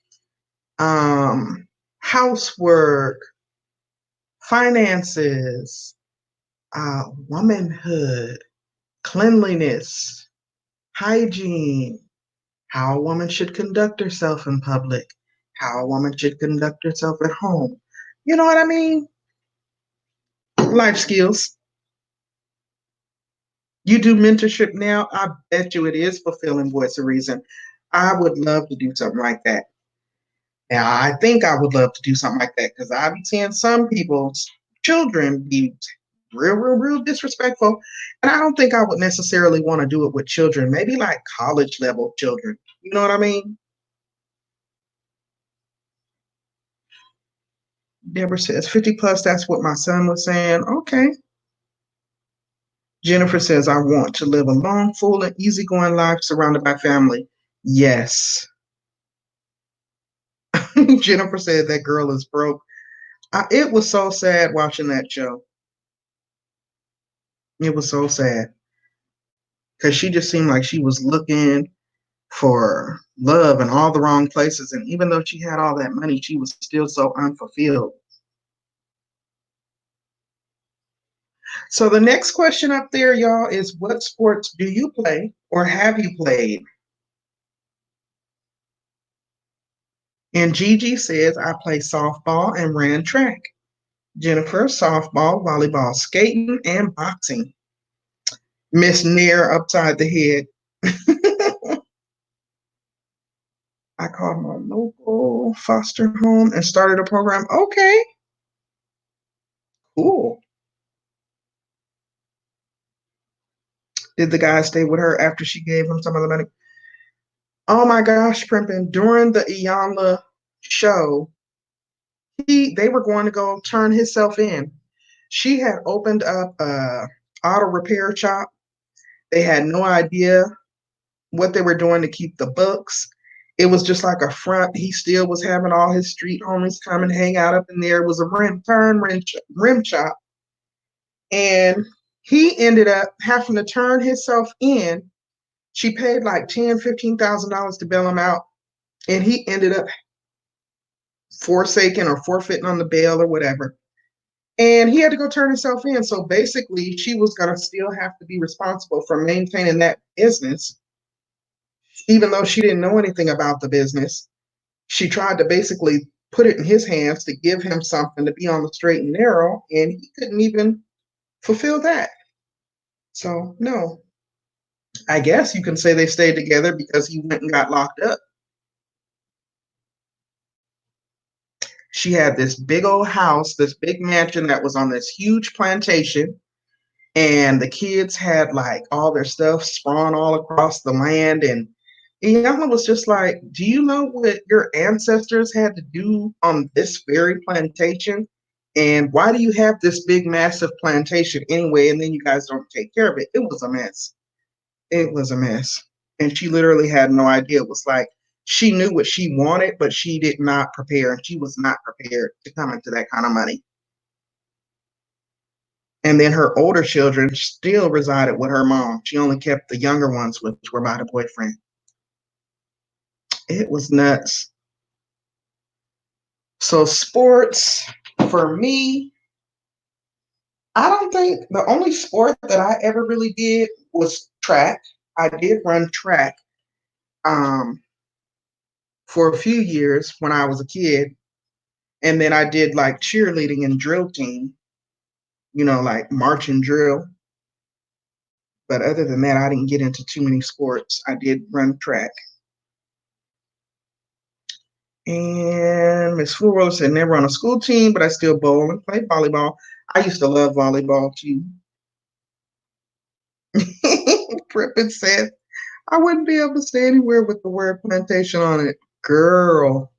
S1: um, housework, finances, womanhood, cleanliness, hygiene, how a woman should conduct herself in public, how a woman should conduct herself at home. You know what I mean? Life skills. You do mentorship now. I bet you it is fulfilling Voice of Reason. I would love to do something like that. Now, I think I would love to do something like that because I've been seeing some people's children be real disrespectful. And I don't think I would necessarily want to do it with children, maybe like college level children. You know what I mean? Deborah says 50 plus, that's what my son was saying. Okay. Jennifer says, I want to live a long, full, and easygoing life surrounded by family. Yes. Jennifer said that girl is broke. It was so sad watching that show. It was so sad because she just seemed like she was looking for love in all the wrong places. And even though she had all that money, she was still so unfulfilled. So the next question up there, y'all, is what sports do you play or have you played? And Gigi says, I play softball and ran track. Jennifer, softball, volleyball, skating, and boxing. Miss Nair upside the head. I called my local foster home and started a program. Okay, cool. Did the guy stay with her after she gave him some of the money? Oh my gosh, Primpin, during the Iyanla show, they were going to go turn himself in. She had opened up a auto repair shop. They had no idea what they were doing to keep the books. It was just like a front. He still was having all his street homies come and hang out up in there. It was a rim shop. And he ended up having to turn himself in. She paid like $10,000, $15,000 to bail him out. And he ended up forsaking or forfeiting on the bail or whatever. And he had to go turn himself in. So basically, she was going to still have to be responsible for maintaining that business, even though she didn't know anything about the business. She tried to basically put it in his hands to give him something to be on the straight and narrow, and he couldn't even fulfill that. So, no, I guess you can say they stayed together because he went and got locked up. She had this big old house, this big mansion that was on this huge plantation, and the kids had like all their stuff sprawn all across the land. And Iyanla was just like, do you know what your ancestors had to do on this very plantation? And why do you have this big, massive plantation anyway? And then you guys don't take care of it. It was a mess. It was a mess. And she literally had no idea. It was like she knew what she wanted, but she did not prepare. And she was not prepared to come into that kind of money. And then her older children still resided with her mom. She only kept the younger ones, which were by the boyfriend. It was nuts. So, sports for me, I don't think the only sport that I ever really did was track. I did run track, um, for a few years when I was a kid. And then I did like cheerleading and drill team, like march and drill. But other than that, I didn't get into too many sports. I did run track. And Miss Furo said never on a school team, but I still bowl and play volleyball. I used to love volleyball too. Prippin said I wouldn't be able to stay anywhere with the word plantation on it. Girl,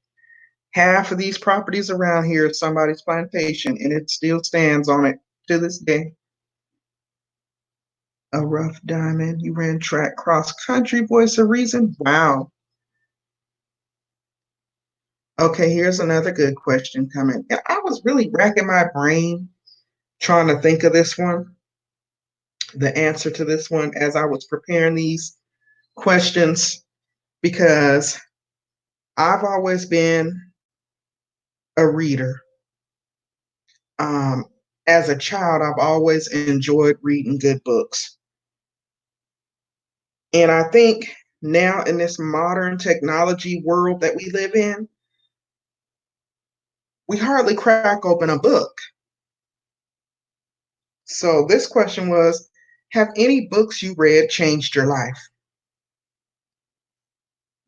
S1: half of these properties around here is somebody's plantation, and it still stands on it to this day. A rough diamond. You ran track cross country, voice of reason. Wow. Okay, here's another good question coming. And I was really racking my brain trying to think of this one, the answer to this one as I was preparing these questions, because I've always been a reader. Um, as a child, I've always enjoyed reading good books. And I think now in this modern technology world that we live in, we hardly crack open a book. So this question was, have any books you read changed your life?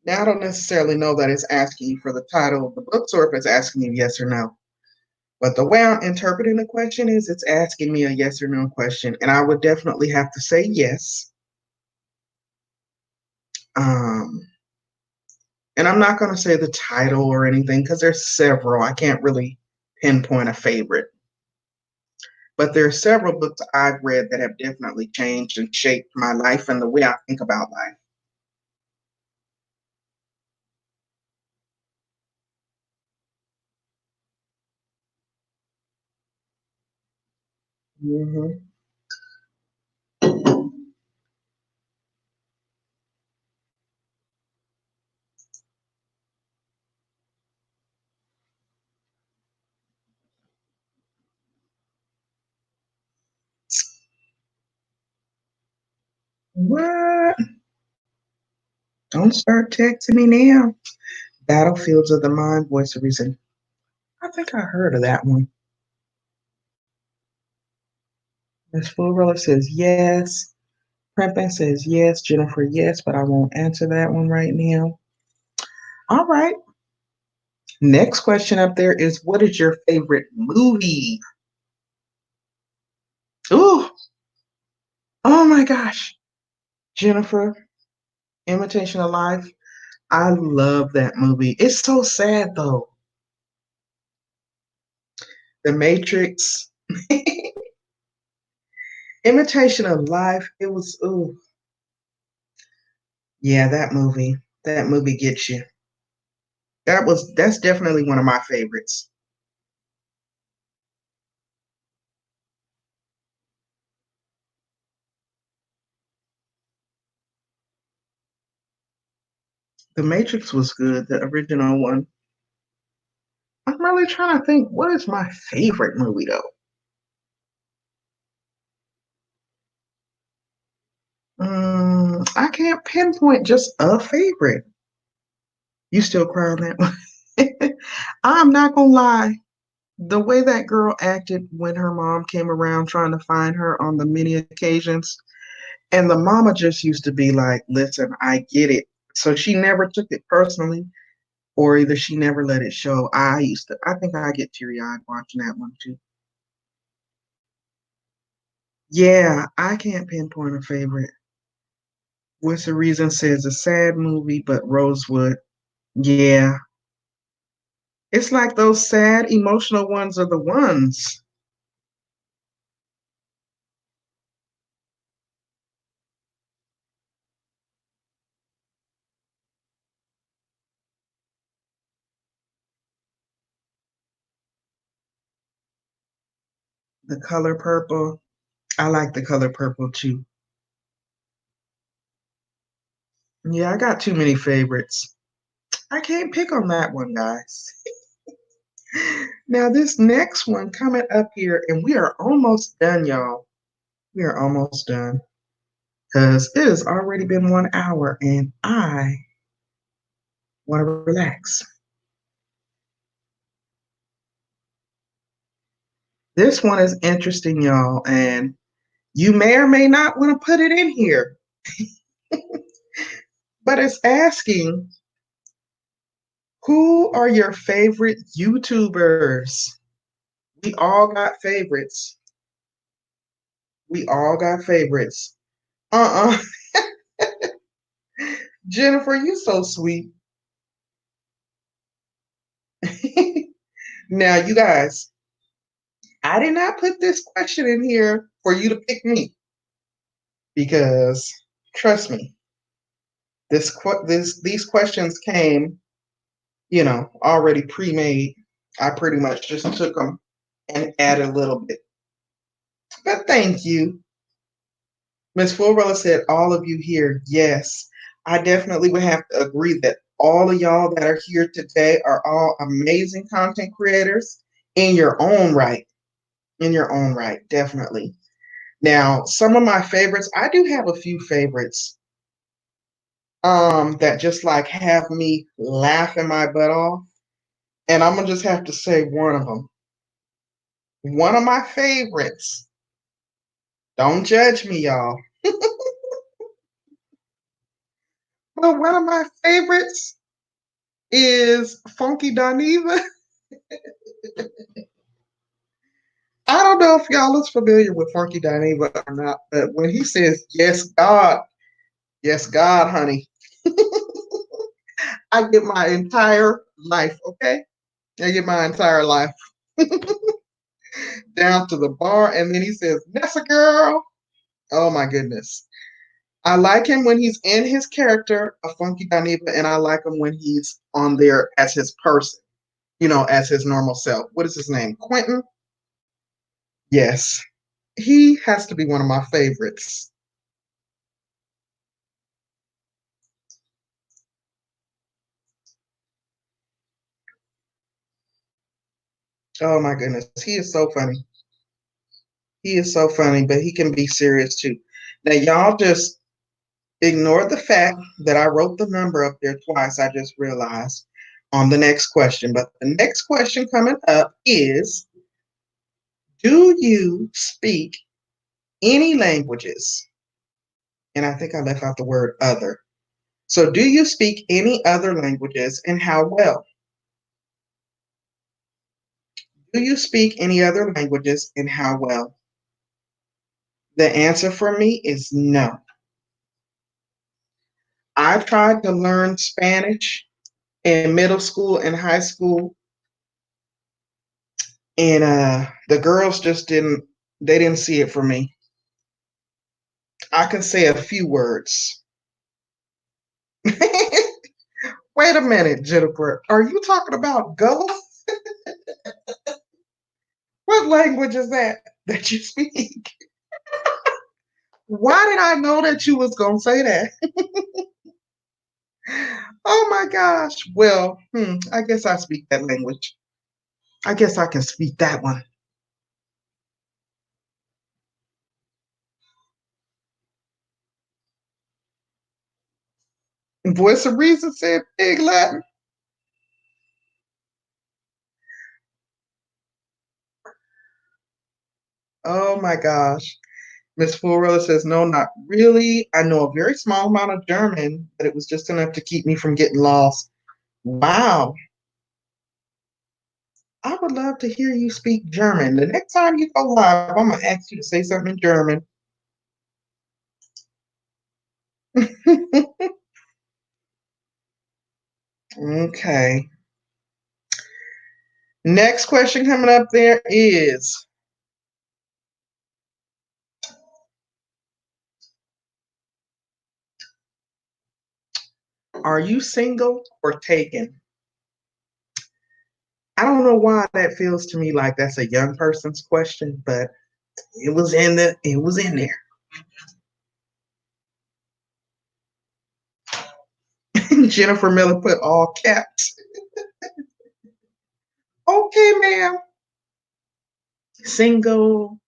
S1: Now, I don't necessarily know that it's asking you for the title of the books or if it's asking you yes or no. But the way I'm interpreting the question is it's asking me a yes or no question. And I would definitely have to say yes. Um, and I'm not going to say the title or anything because there's several. I can't really pinpoint a favorite. But there are several books I've read that have definitely changed and shaped my life and the way I think about life. Mm-hmm. What? Don't start texting me now. Battlefields of the Mind, Voice of Reason. I think I heard of that one. Miss Florilla says yes. Prempin says yes. Jennifer, yes, but I won't answer that one right now. All right. Next question up there is what is your favorite movie? Ooh, oh my gosh. Jennifer, Imitation of Life. I love that movie. It's so sad though. The Matrix. Imitation of Life. It was, ooh, yeah, that movie. That movie gets you. That's definitely one of my favorites. The Matrix was good, the original one. I'm really trying to think what is my favorite movie though. I can't pinpoint just a favorite. You still cry on that one? I'm not gonna lie. The way that girl acted when her mom came around trying to find her on the many occasions, and the mama just used to be like, "Listen, I get it." So she never took it personally, or either she never let it show. I think I get teary eyed watching that one too. Yeah, I can't pinpoint a favorite. What's the reason says a sad movie, but Rosewood. Yeah. It's like those sad, emotional ones are the ones. The color purple. I like the color purple too. Yeah, I got too many favorites. I can't pick on that one, guys. Now, this next one coming up here, and we are almost done, y'all. We are almost done because it has already been 1 hour, and I Want to relax. This one is interesting, y'all, and you may or may not want to put it in here, but it's asking, who are your favorite YouTubers? We all got favorites. We all got favorites. Uh-uh. Jennifer, you so sweet. Now, you guys, I did not put this question in here for you to pick me because trust me, these questions came, already pre-made. I pretty much just took them and added a little bit. But thank you. Miss Florella said, all of you here, yes. I definitely would have to agree that all of y'all that are here today are all amazing content creators in your own right. In your own right, definitely. Now, some of my favorites, I do have a few favorites that just like have me laughing my butt off. And I'm gonna just have to say one of them. One of my favorites. Don't judge me, y'all. But one of my favorites is Funky Dineva. I don't know if y'all is familiar with Funky Dineva or not, but when he says, yes, God, honey, I get my entire life, okay? I get my entire life down to the bar. And then he says, Nessa girl. Oh my goodness. I like him when he's in his character of Funky Dineva, and I like him when he's on there as his person, as his normal self. What is his name? Quentin? Yes. He has to be one of my favorites. Oh my goodness. He is so funny. He is so funny, but he can be serious too. Now, y'all just ignore the fact that I wrote the number up there twice. I just realized on the next question. But the next question coming up is, do you speak any languages? And I think I left out the word other. So, do you speak any other languages and how well? Do you speak any other languages and how well? The answer for me is no. I tried to learn Spanish in middle school and high school, and the girls just didn't see it for me. I can say a few words. Wait a minute, Jennifer. Are you talking about go? What language is that you speak? Why did I know that you was gonna say that? Oh my gosh. Well, I guess I speak that language. I guess I can speak that one. Voice of Reason said Pig Latin. Oh my gosh. Miss Florilla says, no, not really. I know a very small amount of German, but it was just enough to keep me from getting lost. Wow. I would love to hear you speak German. The next time you go live, I'm going to ask you to say something in German. Okay. Next question coming up there is, are you single or taken? I don't know why that feels to me like that's a young person's question, but it was in there. Jennifer Miller put all caps. Okay, ma'am. Single.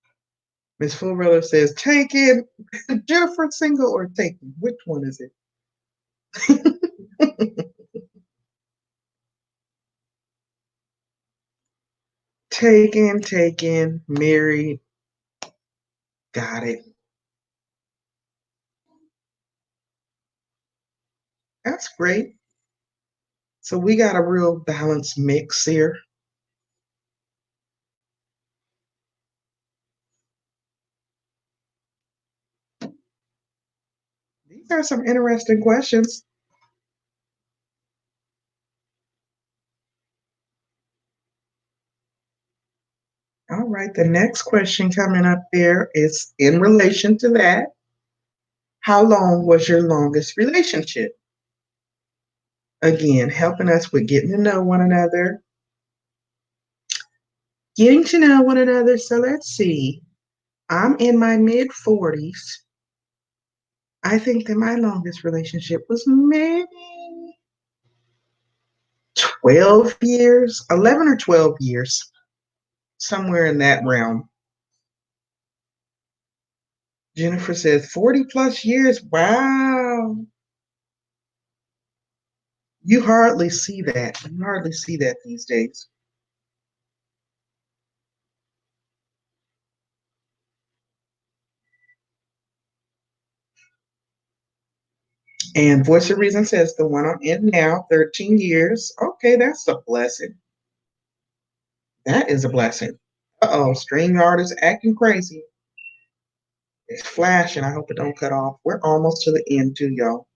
S1: Miss Florilla says taken. Jennifer single or taken? Which one is it? Taken, married. Got it. That's great. So we got a real balanced mix here. These are some interesting questions. All right, the next question coming up there is in relation to that. How long was your longest relationship? Again, helping us with getting to know one another. Getting to know one another. So let's see. I'm in my mid 40s. I think that my longest relationship was maybe 12 years, 11 or 12 years, somewhere in that realm. Jennifer says 40 plus years. Wow. You hardly see that. You hardly see that these days. And Voice of Reason says the one I'm in now, 13 years. Okay, that's a blessing. That is a blessing. Uh-oh, StreamYard is acting crazy. It's flashing. I hope it don't cut off. We're almost to the end too, y'all.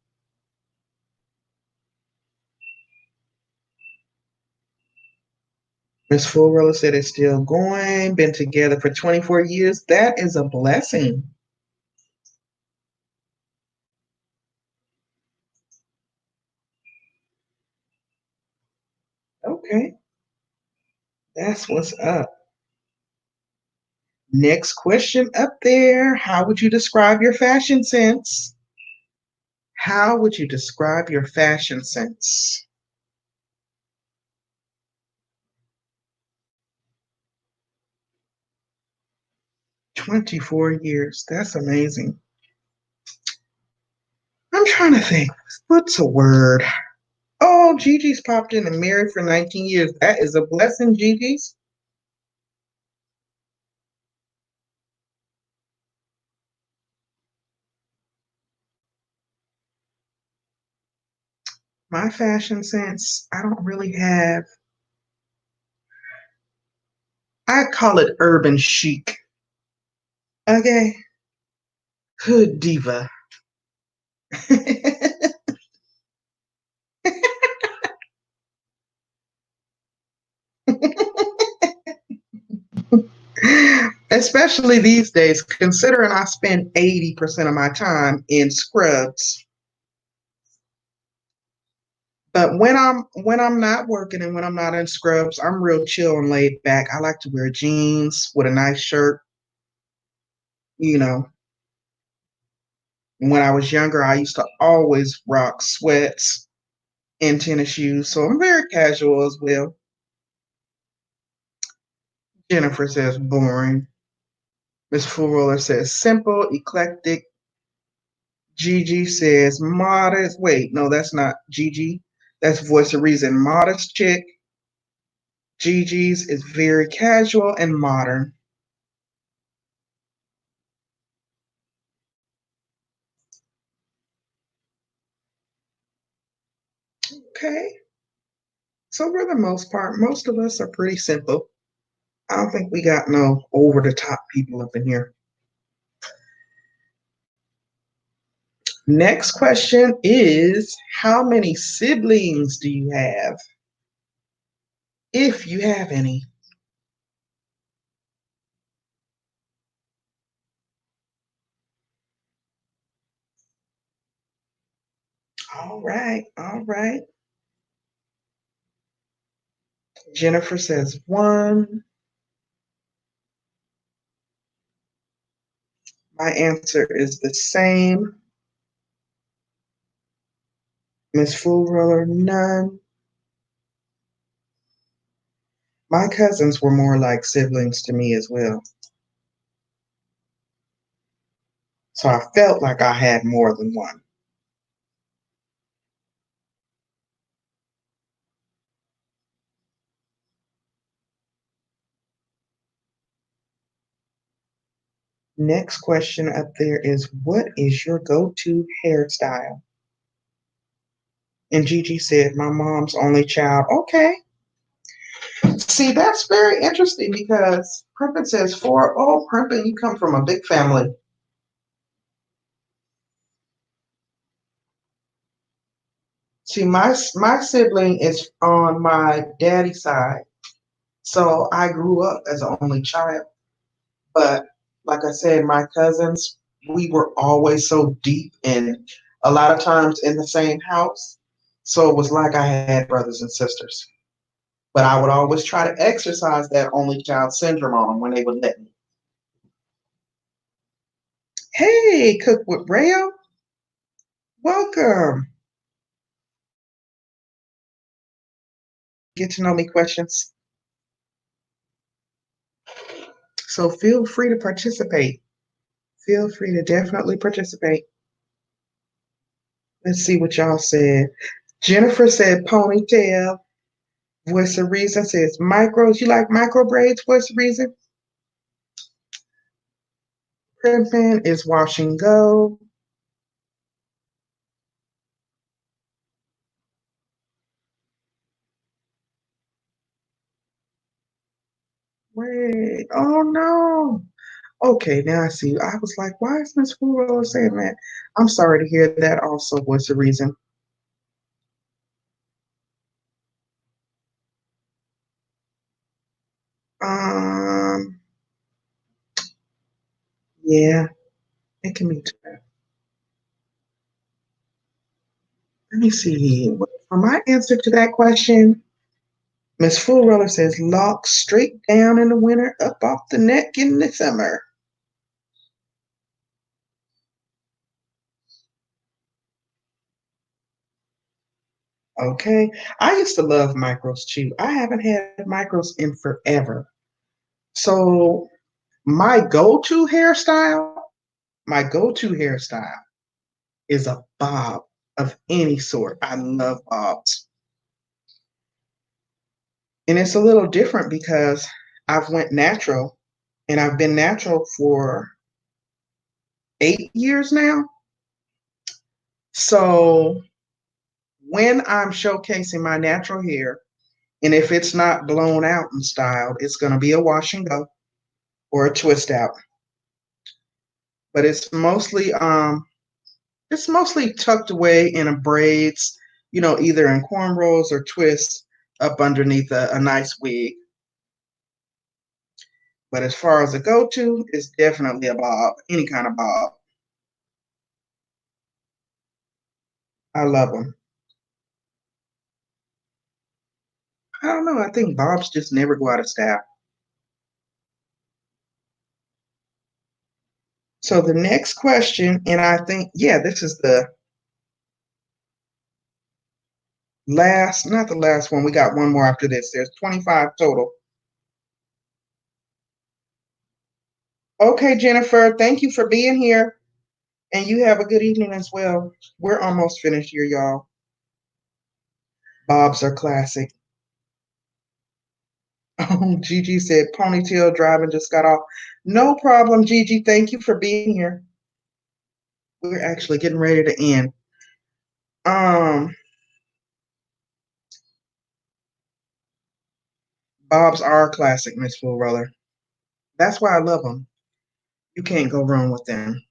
S1: Miss Fullrilla said it's still going. Been together for 24 years. That is a blessing. Okay, that's what's up. Next question up there. How would you describe your fashion sense? How would you describe your fashion sense? 24 years. That's amazing. I'm trying to think. What's a word? Oh, Gigi's popped in and married for 19 years. That is a blessing, Gigi's. My fashion sense, I don't really have, I call it urban chic. Okay. Hood diva. Especially these days, considering I spend 80% of my time in scrubs. But when I'm not working and when I'm not in scrubs, I'm real chill and laid back. I like to wear jeans with a nice shirt. You know, when I was younger, I used to always rock sweats and tennis shoes. So I'm very casual as well. Jennifer says boring. Miss Full Roller says simple, eclectic. Gigi says modest. Wait, no, that's not Gigi. That's Voice of Reason. Modest chick. Gigi's is very casual and modern. Okay. So for the most part, most of us are pretty simple. I don't think we got no over the top people up in here. Next question is how many siblings do you have? If you have any. All right, all right. Jennifer says one. My answer is the same. Miss Fool Roller, none. My cousins were more like siblings to me as well. So I felt like I had more than one. Next question up there is, what is your go-to hairstyle? And Gigi said, my mom's only child. Okay. See, that's very interesting because Primpin says, Primpin, you come from a big family. See, my sibling is on my daddy's side. So I grew up as an only child. But like I said, my cousins, we were always so deep and a lot of times in the same house. So it was like I had brothers and sisters. But I would always try to exercise that only child syndrome on them when they would let me. Hey, Cook with Rayo, welcome. Get to know me questions. So feel free to participate. Feel free to definitely participate. Let's see what y'all said. Jennifer said ponytail. Voice of Reason says micros. You like micro braids? Voice of Reason. Crimping is wash and go. Wait. Oh no. Okay, now I see. I was like, why is Miss Furo saying that? I'm sorry to hear that also. Voice of Reason. Um, yeah, it can be tough. Let me see. For my answer to that question, Miss Full Roller says lock straight down in the winter, up off the neck in the summer. Okay. I used to love micros too. I haven't had micros in forever. So my my go-to hairstyle is a bob of any sort. I love bobs. And it's a little different because I've went natural and I've been natural for 8 years now. So when I'm showcasing my natural hair, and if it's not blown out and styled, it's going to be a wash and go or a twist out. But it's mostly tucked away in a braids, either in cornrows or twists up underneath a nice wig. But as far as a go-to, it's definitely a bob, any kind of bob. I love them. I don't know. I think bobs just never go out of style. So the next question, and I think, yeah, this is the last, not the last one. We got one more after this. There's 25 total. Okay, Jennifer, thank you for being here. And you have a good evening as well. We're almost finished here, y'all. Bobs are classic. Oh, Gigi said ponytail driving just got off. No problem, Gigi. Thank you for being here. We're actually getting ready to end. Um, Bob's are classic, Miss Full Roller. That's why I love them. You can't go wrong with them.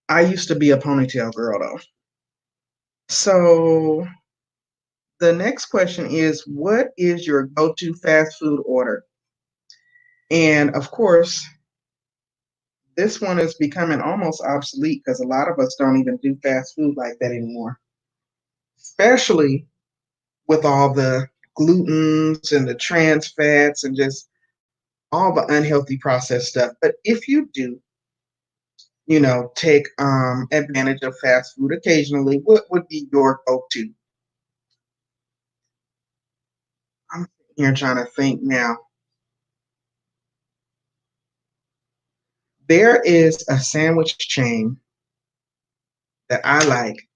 S1: I used to be a ponytail girl though. So the next question is, what is your go-to fast food order? And of course, this one is becoming almost obsolete because a lot of us don't even do fast food like that anymore, especially with all the glutens and the trans fats and just all the unhealthy processed stuff. But if you do, take advantage of fast food occasionally, what would be your go-to? I'm here trying to think now. There is a sandwich chain that I like.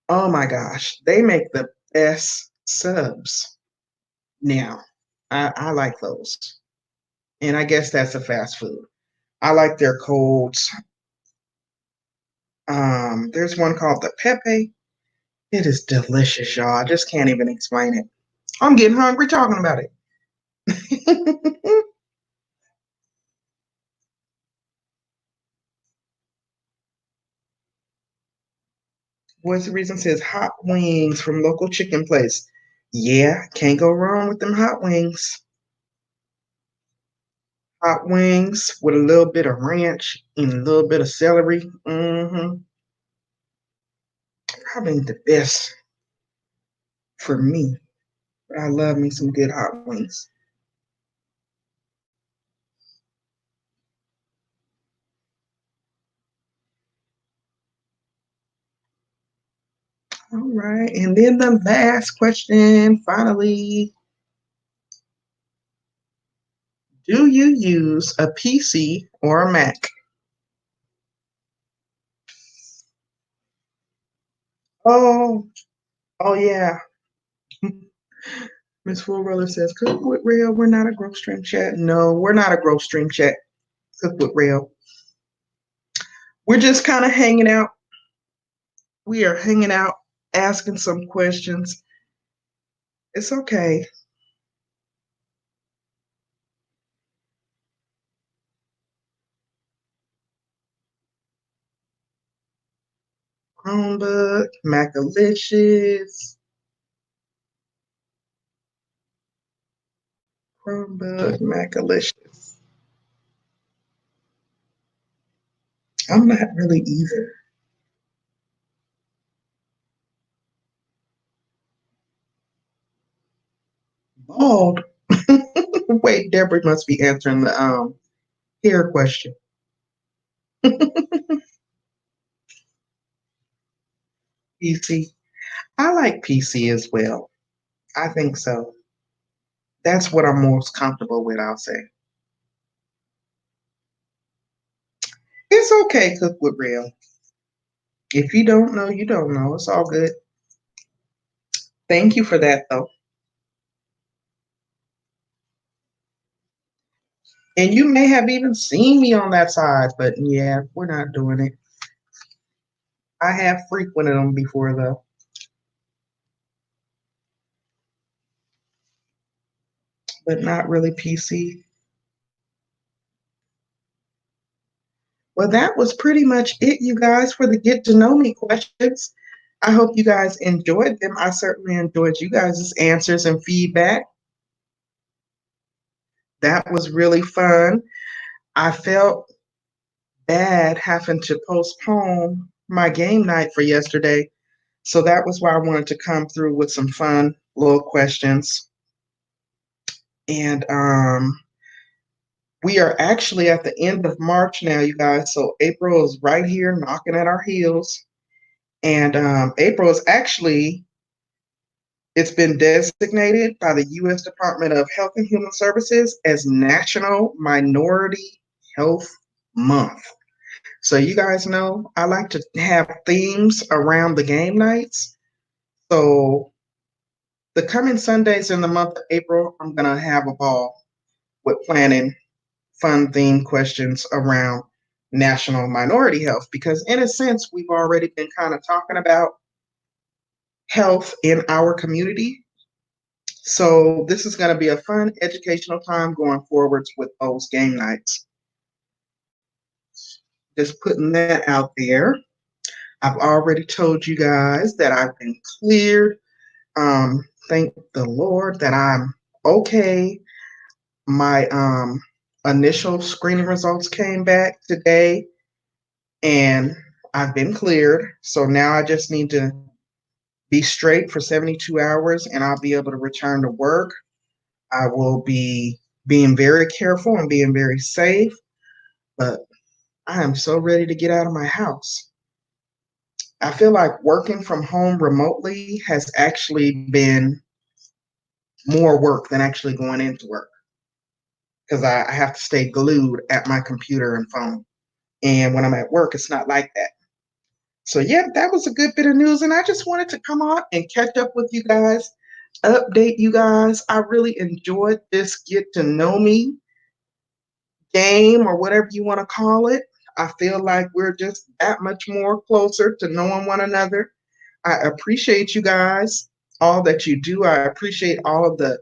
S1: Oh my gosh, they make the best subs now. I like those. And I guess that's a fast food. I like their colds. There's one called the Pepe. It is delicious, y'all. I just can't even explain it. I'm getting hungry talking about it. What's the reason? Says hot wings from local chicken place. Yeah, can't go wrong with them hot wings. Hot wings with a little bit of ranch and a little bit of celery. Probably the best for me. But I love me some good hot wings. All right. And then the last question, finally, do you use a PC or a Mac? Oh, oh yeah. Miss Full Roller says, Cook with Rail, we're not a growth stream chat. No, we're not a growth stream chat. Cook with Rail. We're just kind of hanging out. We are hanging out, asking some questions. It's okay. Chromebook, Macalicious, Chromebook, Macalicious. I'm not really either. Bald. Wait, Deborah must be answering the hair question. PC. I like PC as well. I think so. That's what I'm most comfortable with, I'll say. It's okay, Cook with Real. If you don't know, you don't know. It's all good. Thank you for that, though. And you may have even seen me on that side, but yeah, we're not doing it. I have frequented them before, though, but not really PC. Well, that was pretty much it, you guys, for the get to know me questions. I hope you guys enjoyed them. I certainly enjoyed you guys' answers and feedback. That was really fun. I felt bad having to postpone my game night for yesterday. So that was why I wanted to come through with some fun little questions. And we are actually at the end of March now, you guys. So April is right here knocking at our heels. And April is actually, it's been designated by the U.S. Department of Health and Human Services as National Minority Health Month. So you guys know I like to have themes around the game nights. So the coming Sundays in the month of April, I'm going to have a ball with planning fun theme questions around national minority health because in a sense we've already been kind of talking about health in our community. So this is going to be a fun educational time going forwards with those game nights. Just putting that out there. I've already told you guys that I've been cleared. Thank the Lord that I'm okay. My initial screening results came back today and I've been cleared. So now I just need to be straight for 72 hours and I'll be able to return to work. I will be being very careful and being very safe, but I am so ready to get out of my house. I feel like working from home remotely has actually been more work than actually going into work because I have to stay glued at my computer and phone. And when I'm at work, it's not like that. So, yeah, that was a good bit of news. And I just wanted to come on and catch up with you guys. update, you guys. I really enjoyed this get to know me game or whatever you want to call it. I feel like we're just that much more closer to knowing one another. I appreciate you guys, all that you do. I appreciate all of the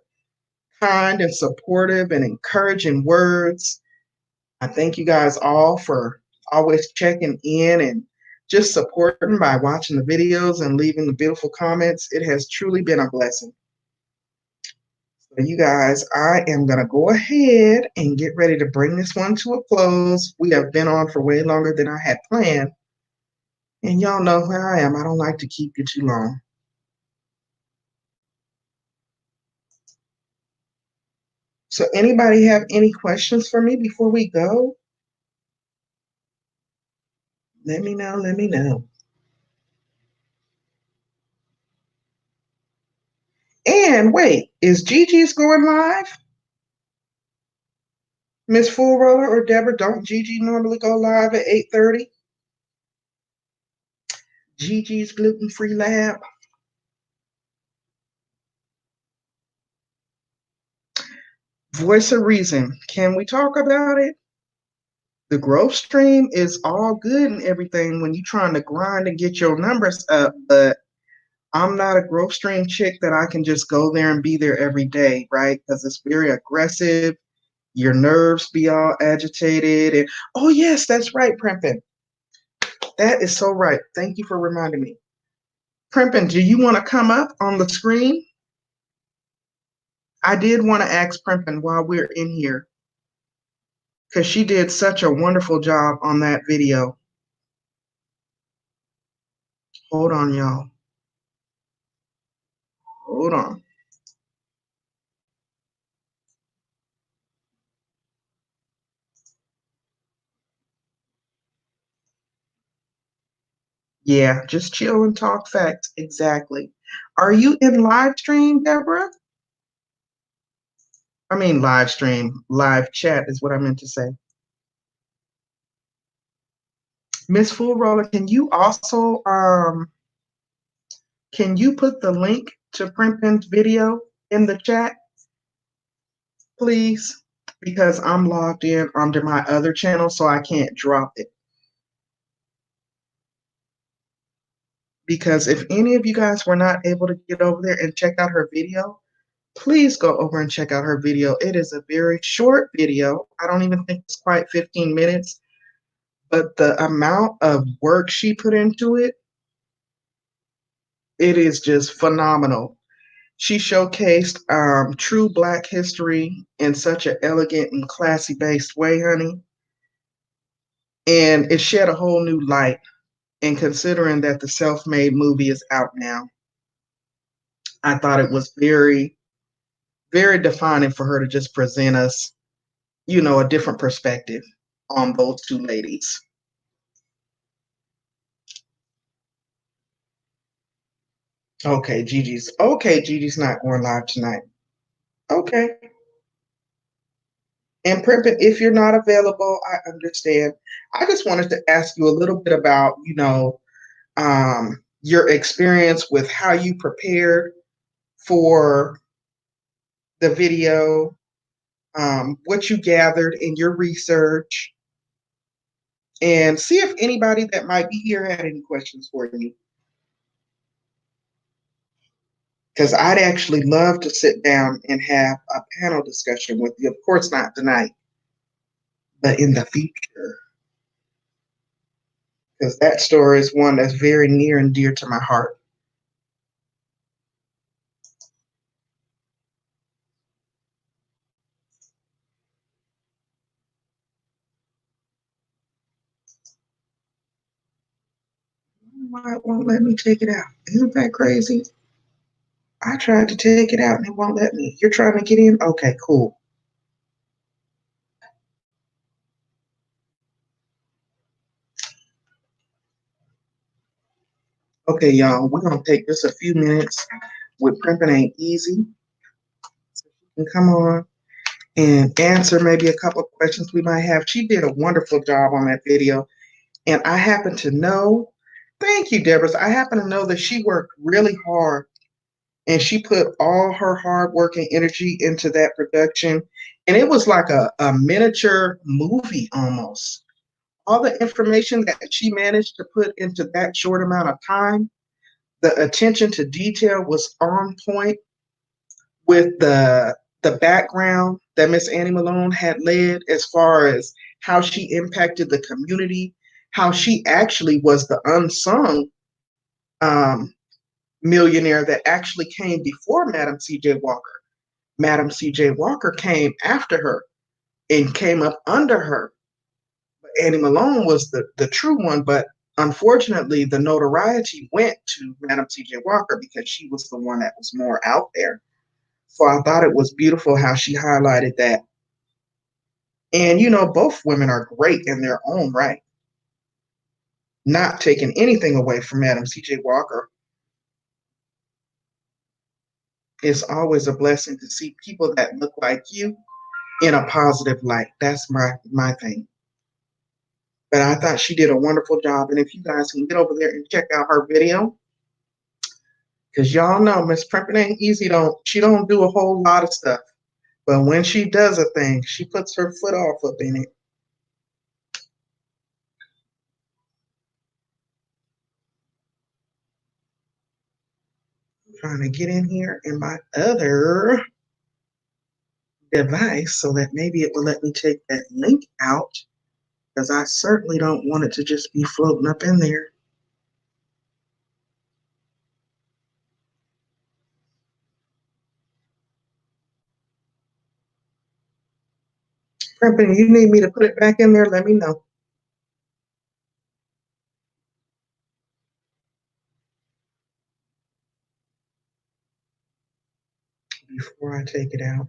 S1: kind and supportive and encouraging words. I thank you guys all for always checking in and just supporting by watching the videos and leaving the beautiful comments. It has truly been a blessing. So you guys, I am going to go ahead and get ready to bring this one to a close. We have been on for way longer than I had planned. And y'all know where I am. I don't like to keep you too long. So anybody have any questions for me before we go? Let me know, let me know. And wait, is Gigi's going live? Miss Full Roller or Deborah, don't Gigi normally go live at 8:30? Gigi's Gluten-Free Lab. Voice of Reason. Can we talk about it? The growth stream is all good and everything when you're trying to grind and get your numbers up, but I'm not a growth stream chick that I can just go there and be there every day, right? Because it's very aggressive. Your nerves be all agitated. And oh yes, that's right, Primpin. That is so right. Thank you for reminding me. Primpin, do you want to come up on the screen? I did want to ask Primpin while we're in here, because she did such a wonderful job on that video. Hold on, y'all. Hold on. Yeah, just chill and talk facts. Exactly. Are you in live stream, Deborah? I mean, live stream, live chat is what I meant to say. Miss Full Roller, can you also can you put the link to Primpin's video in the chat, please? Because I'm logged in onto my other channel, so I can't drop it. Because if any of you guys were not able to get over there and check out her video, please go over and check out her video. It is a very short video. I don't even think it's quite 15 minutes, but the amount of work she put into it, it is just phenomenal. She showcased true Black history in such an elegant and classy based way, honey. And it shed a whole new light. And considering that the Self Made movie is out now, I thought it was very, very defining for her to just present us, a different perspective on those two ladies. Okay, Gigi's not going live tonight. Okay. And Primpin, if you're not available, I understand. I just wanted to ask you a little bit about, your experience with how you prepared for the video, what you gathered in your research, and see if anybody that might be here had any questions for you. Because I'd actually love to sit down and have a panel discussion with you. Of course, not tonight, but in the future. Because that story is one that's very near and dear to my heart. Why it won't let me take it out? Isn't that crazy? I tried to take it out and it won't let me. You're trying to get in? Okay, cool. Okay, y'all, we're gonna take just a few minutes with Primping Ain't Easy. So she can come on and answer maybe a couple of questions we might have. She did a wonderful job on that video. And I happen to know, thank you, Deborah. I happen to know that she worked really hard and she put all her hard work and energy into that production. And it was like a miniature movie almost. All the information that she managed to put into that short amount of time, the attention to detail was on point with the background that Miss Annie Malone had led as far as how she impacted the community, how she actually was the unsung um, millionaire that actually came before Madam C.J. Walker. Madam C.J. Walker came after her and came up under her. Annie Malone was the true one, but unfortunately, the notoriety went to Madam C.J. Walker because she was the one that was more out there. So I thought it was beautiful how she highlighted that. And both women are great in their own right, not taking anything away from Madam C.J. Walker. It's always a blessing to see people that look like you in a positive light. That's my thing. But I thought she did a wonderful job. And if you guys can get over there and check out her video, because y'all know Miss Primpin ain't easy. She don't do a whole lot of stuff. But when she does a thing, she puts her foot off up in it. I'm trying to get in here in my other device so that maybe it will let me take that link out, because I certainly don't want it to just be floating up in there. Primpin, you need me to put it back in there? Let me know before I take it out.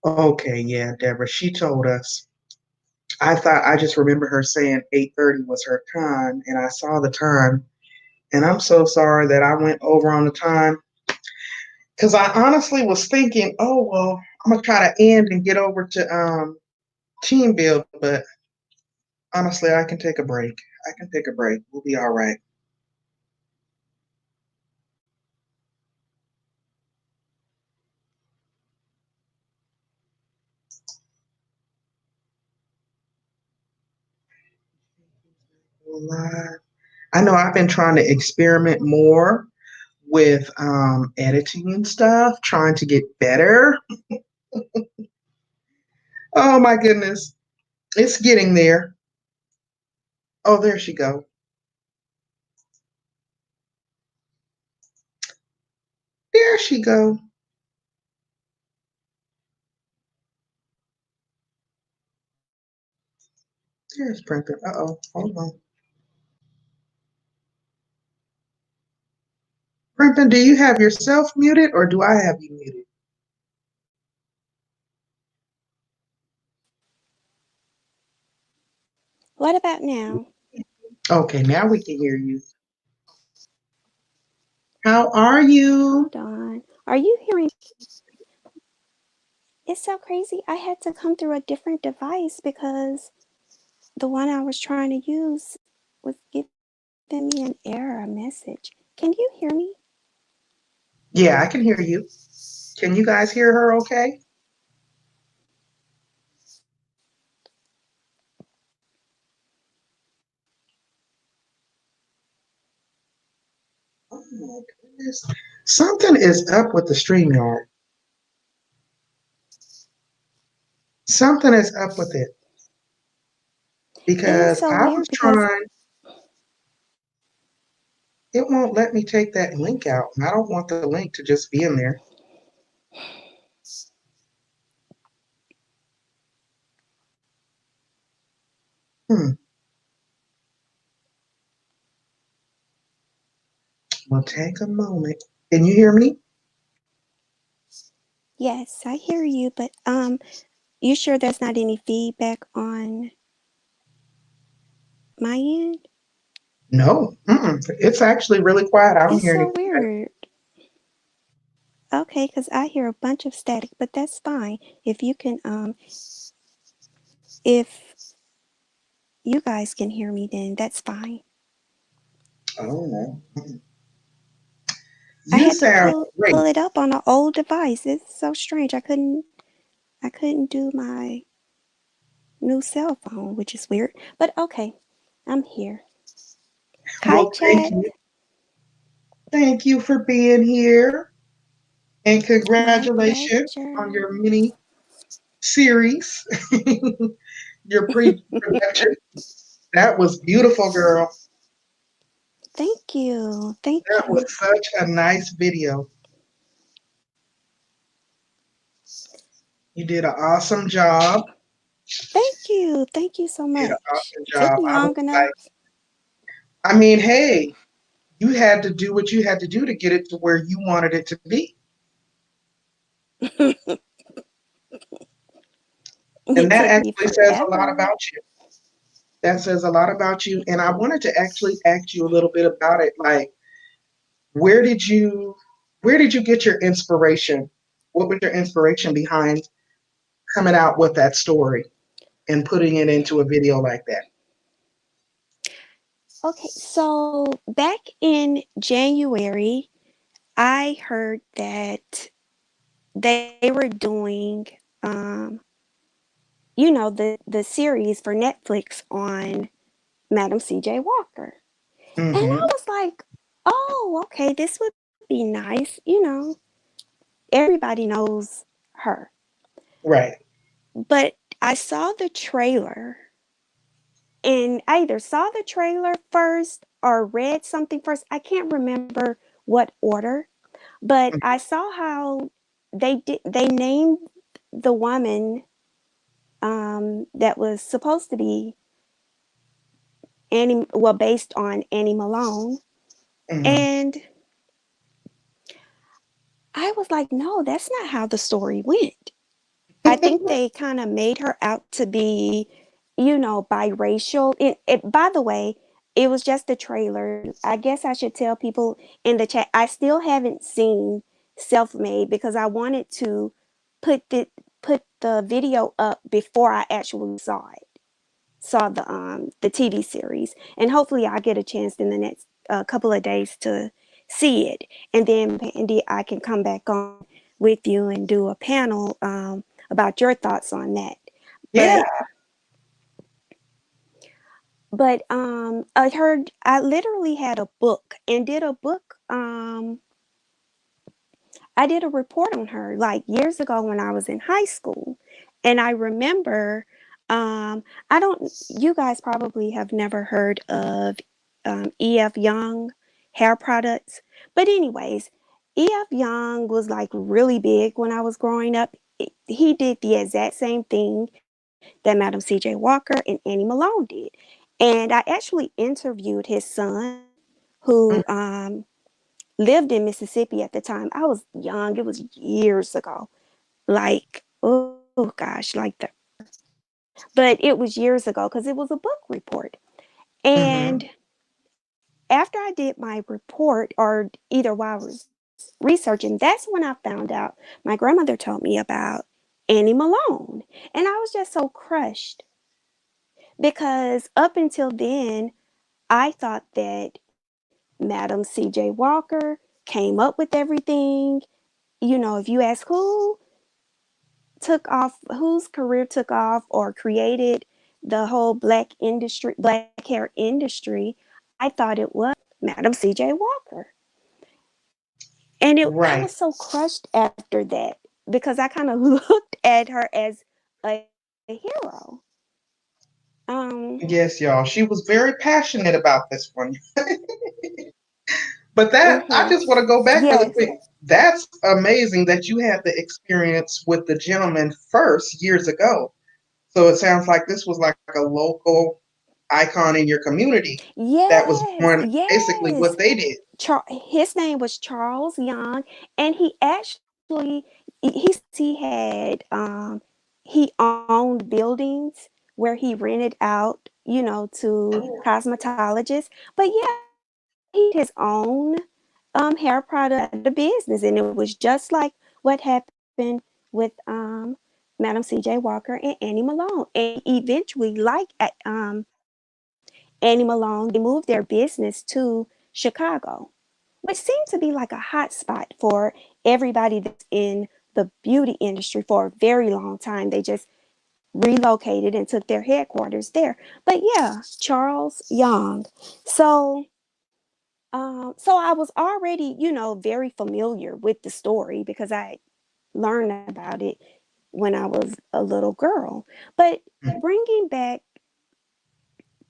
S1: Okay, yeah, Deborah, she told us. I just remember her saying 8:30 was her time, and I saw the time, and I'm so sorry that I went over on the time, because I honestly was thinking, oh well, I'm gonna try to end and get over to team build, but honestly, I can take a break. I can take a break. We'll be all right. I know I've been trying to experiment more with editing and stuff, trying to get better. Oh my goodness, it's getting there. Oh, there she go. There she go. There's Printer. Uh-oh, hold on. Printer, do you have yourself muted or do I have you muted?
S2: What about now?
S1: Okay, now we can hear you. How are you?
S2: Hold on. Are you hearing? It's so crazy. I had to come through a different device because the one I was trying to use was giving me an error message. Can you hear me?
S1: Yeah, I can hear you. Can you guys hear her okay? Oh my goodness. Something is up with the StreamYard. Something is up with it
S2: It is
S1: because
S2: so
S1: I was
S2: weird because
S1: trying, it won't let me take that link out. And I don't want the link to just be in there. Hmm. Well, take a moment. Can you hear me?
S2: yes, I hear you, but you sure there's not any feedback on my end?
S1: No. Mm-mm. It's actually really quiet. I don't
S2: It's
S1: hear any
S2: so
S1: feedback.
S2: weird. Okay, because I hear a bunch of static, but that's fine. If you can, if you guys can hear me, then that's fine.
S1: Oh,
S2: I
S1: you
S2: had to
S1: sound
S2: pull
S1: great.
S2: it up on an old device. It's so strange. I couldn't do my new cell phone, which is weird. But okay, I'm here. Hi,
S1: Well, thank
S2: chat.
S1: you. Thank you for being here. And
S2: My
S1: congratulations on
S2: pleasure.
S1: your mini series, your pre-production. That was beautiful, girl.
S2: Thank you. Thank
S1: That was
S2: you.
S1: such a nice video. You did an awesome job.
S2: Thank you. Thank you so
S1: You did an
S2: much.
S1: awesome
S2: It took
S1: job.
S2: me
S1: I was
S2: long enough.
S1: like, I mean, hey, you had to do what you had to do to get it to where you wanted it to be. And
S2: It
S1: that
S2: took me
S1: actually says a lot
S2: forever.
S1: about you. That says a lot about you. And I wanted to actually ask you a little bit about it. Like, where did you where did you get your inspiration? What was your inspiration behind coming out with that story and putting it into a video like that?
S2: Okay, so back in January, I heard that they were doing, um, the series for Netflix on Madam C.J. Walker. And I
S1: Hmm.
S2: was like, oh, okay, this would be nice. Everybody knows her.
S1: Right.
S2: But I saw the trailer, and I either saw the trailer first or read something first. I can't remember what order, but I saw how they named the woman, that was supposed to be Annie, well, based on Annie Malone.
S1: Hmm.
S2: And I was like, no, that's not how the story went. I think they kind of made her out to be, biracial. By the way, it was just a trailer. I guess I should tell people in the chat. I still haven't seen Self Made because I wanted to put the put the video up before I actually saw the TV series, and hopefully I get a chance in the next couple of days to see it, and then Pandi, I can come back on with you and do a panel, about your thoughts on that.
S1: Yeah.
S2: But I heard I literally had a book and did a book. I did a report on her like years ago when I was in high school. And I remember, I don't, you guys probably have never heard of, E.F. Young hair products. But, anyways, E.F. Young was like really big when I was growing up. He did the exact same thing that Madam C.J. Walker and Annie Malone did. And I actually interviewed his son, who, lived in Mississippi at the time. I was young. It was years ago. Like, oh gosh, like but it was years ago because it was a book report.
S1: Hmm.
S2: And after I did my report, or either while I was researching, that's when I found out my grandmother told me about Annie Malone. And I was just so crushed because up until then, I thought that Madam C.J. Walker came up with everything. If you ask whose career took off or created the whole black hair industry, I thought it was Madam CJ Walker. And I
S1: Right.
S2: was so crushed after that because I kind of looked at her as a hero. um
S1: Yes, y'all. She was very passionate about this one. But that, I
S2: mhm.
S1: just want to go back really
S2: Yes.
S1: quick. That's amazing that you had the experience with the gentleman first years ago. So it sounds like this was like a local icon in your community that was
S2: Yes,
S1: doing basically
S2: yes.
S1: what they did.
S2: His name was Charles Young, and he actually he says he had, he owned buildings where he rented out, to
S1: Oh,
S2: cosmetologists. But yeah, he did his own. hair product out of business, and it was just like what happened with Madam C.J. Walker and Annie Malone. And eventually, like Annie Malone, they moved their business to Chicago, which seemed to be like a hot spot for everybody that's in the beauty industry for a very long time. They just relocated and took their headquarters there. But yeah, Charles Young. So so I was already, very familiar with the story because I learned about it when I was a little girl. But bringing back,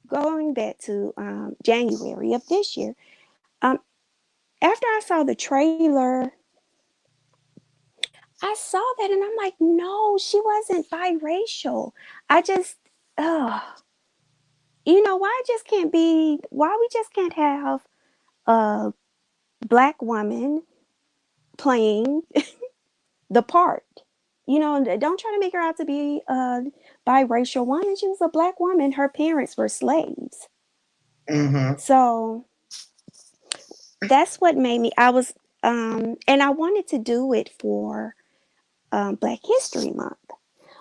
S2: going back to January of this year, um, after I saw the trailer, I saw that and I'm like, no, she wasn't biracial. I just, uh, why just can't be, why we just can't have a black woman playing the part. Don't try to make her out to be a biracial woman. She was a black woman. Her parents were slaves.
S1: Mm-hmm.
S2: So that's what made me, and I wanted to do it for Black History Month.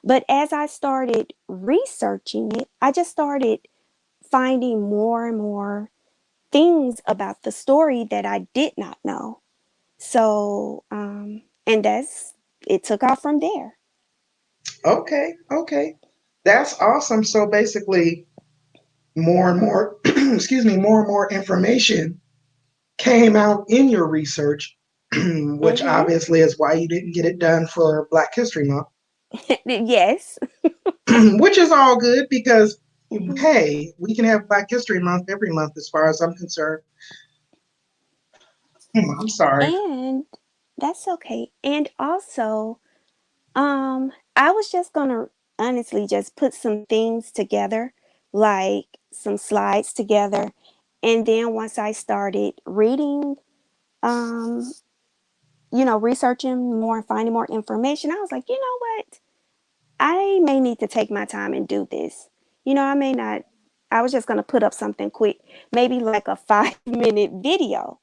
S2: But as I started researching it, I just started finding more and more things about the story that I did not know. So, and it took off from there.
S1: Okay, okay. That's awesome. So basically, more and more, excuse me, more and more information came out in your research, which
S2: Mm-hmm.
S1: obviously is why you didn't get it done for Black History Month,
S2: Yes.
S1: which is all good because,
S2: Mm-hmm.
S1: hey, we can have Black History Month every month as far as I'm concerned. I'm sorry.
S2: And that's okay. And also, I was just gonna honestly just put some things together, like some slides together, and then once I started reading, um, researching more and finding more information, I was like, you know what? I may need to take my time and do this. I may not. I was just gonna put up something quick, maybe like a 5-minute video.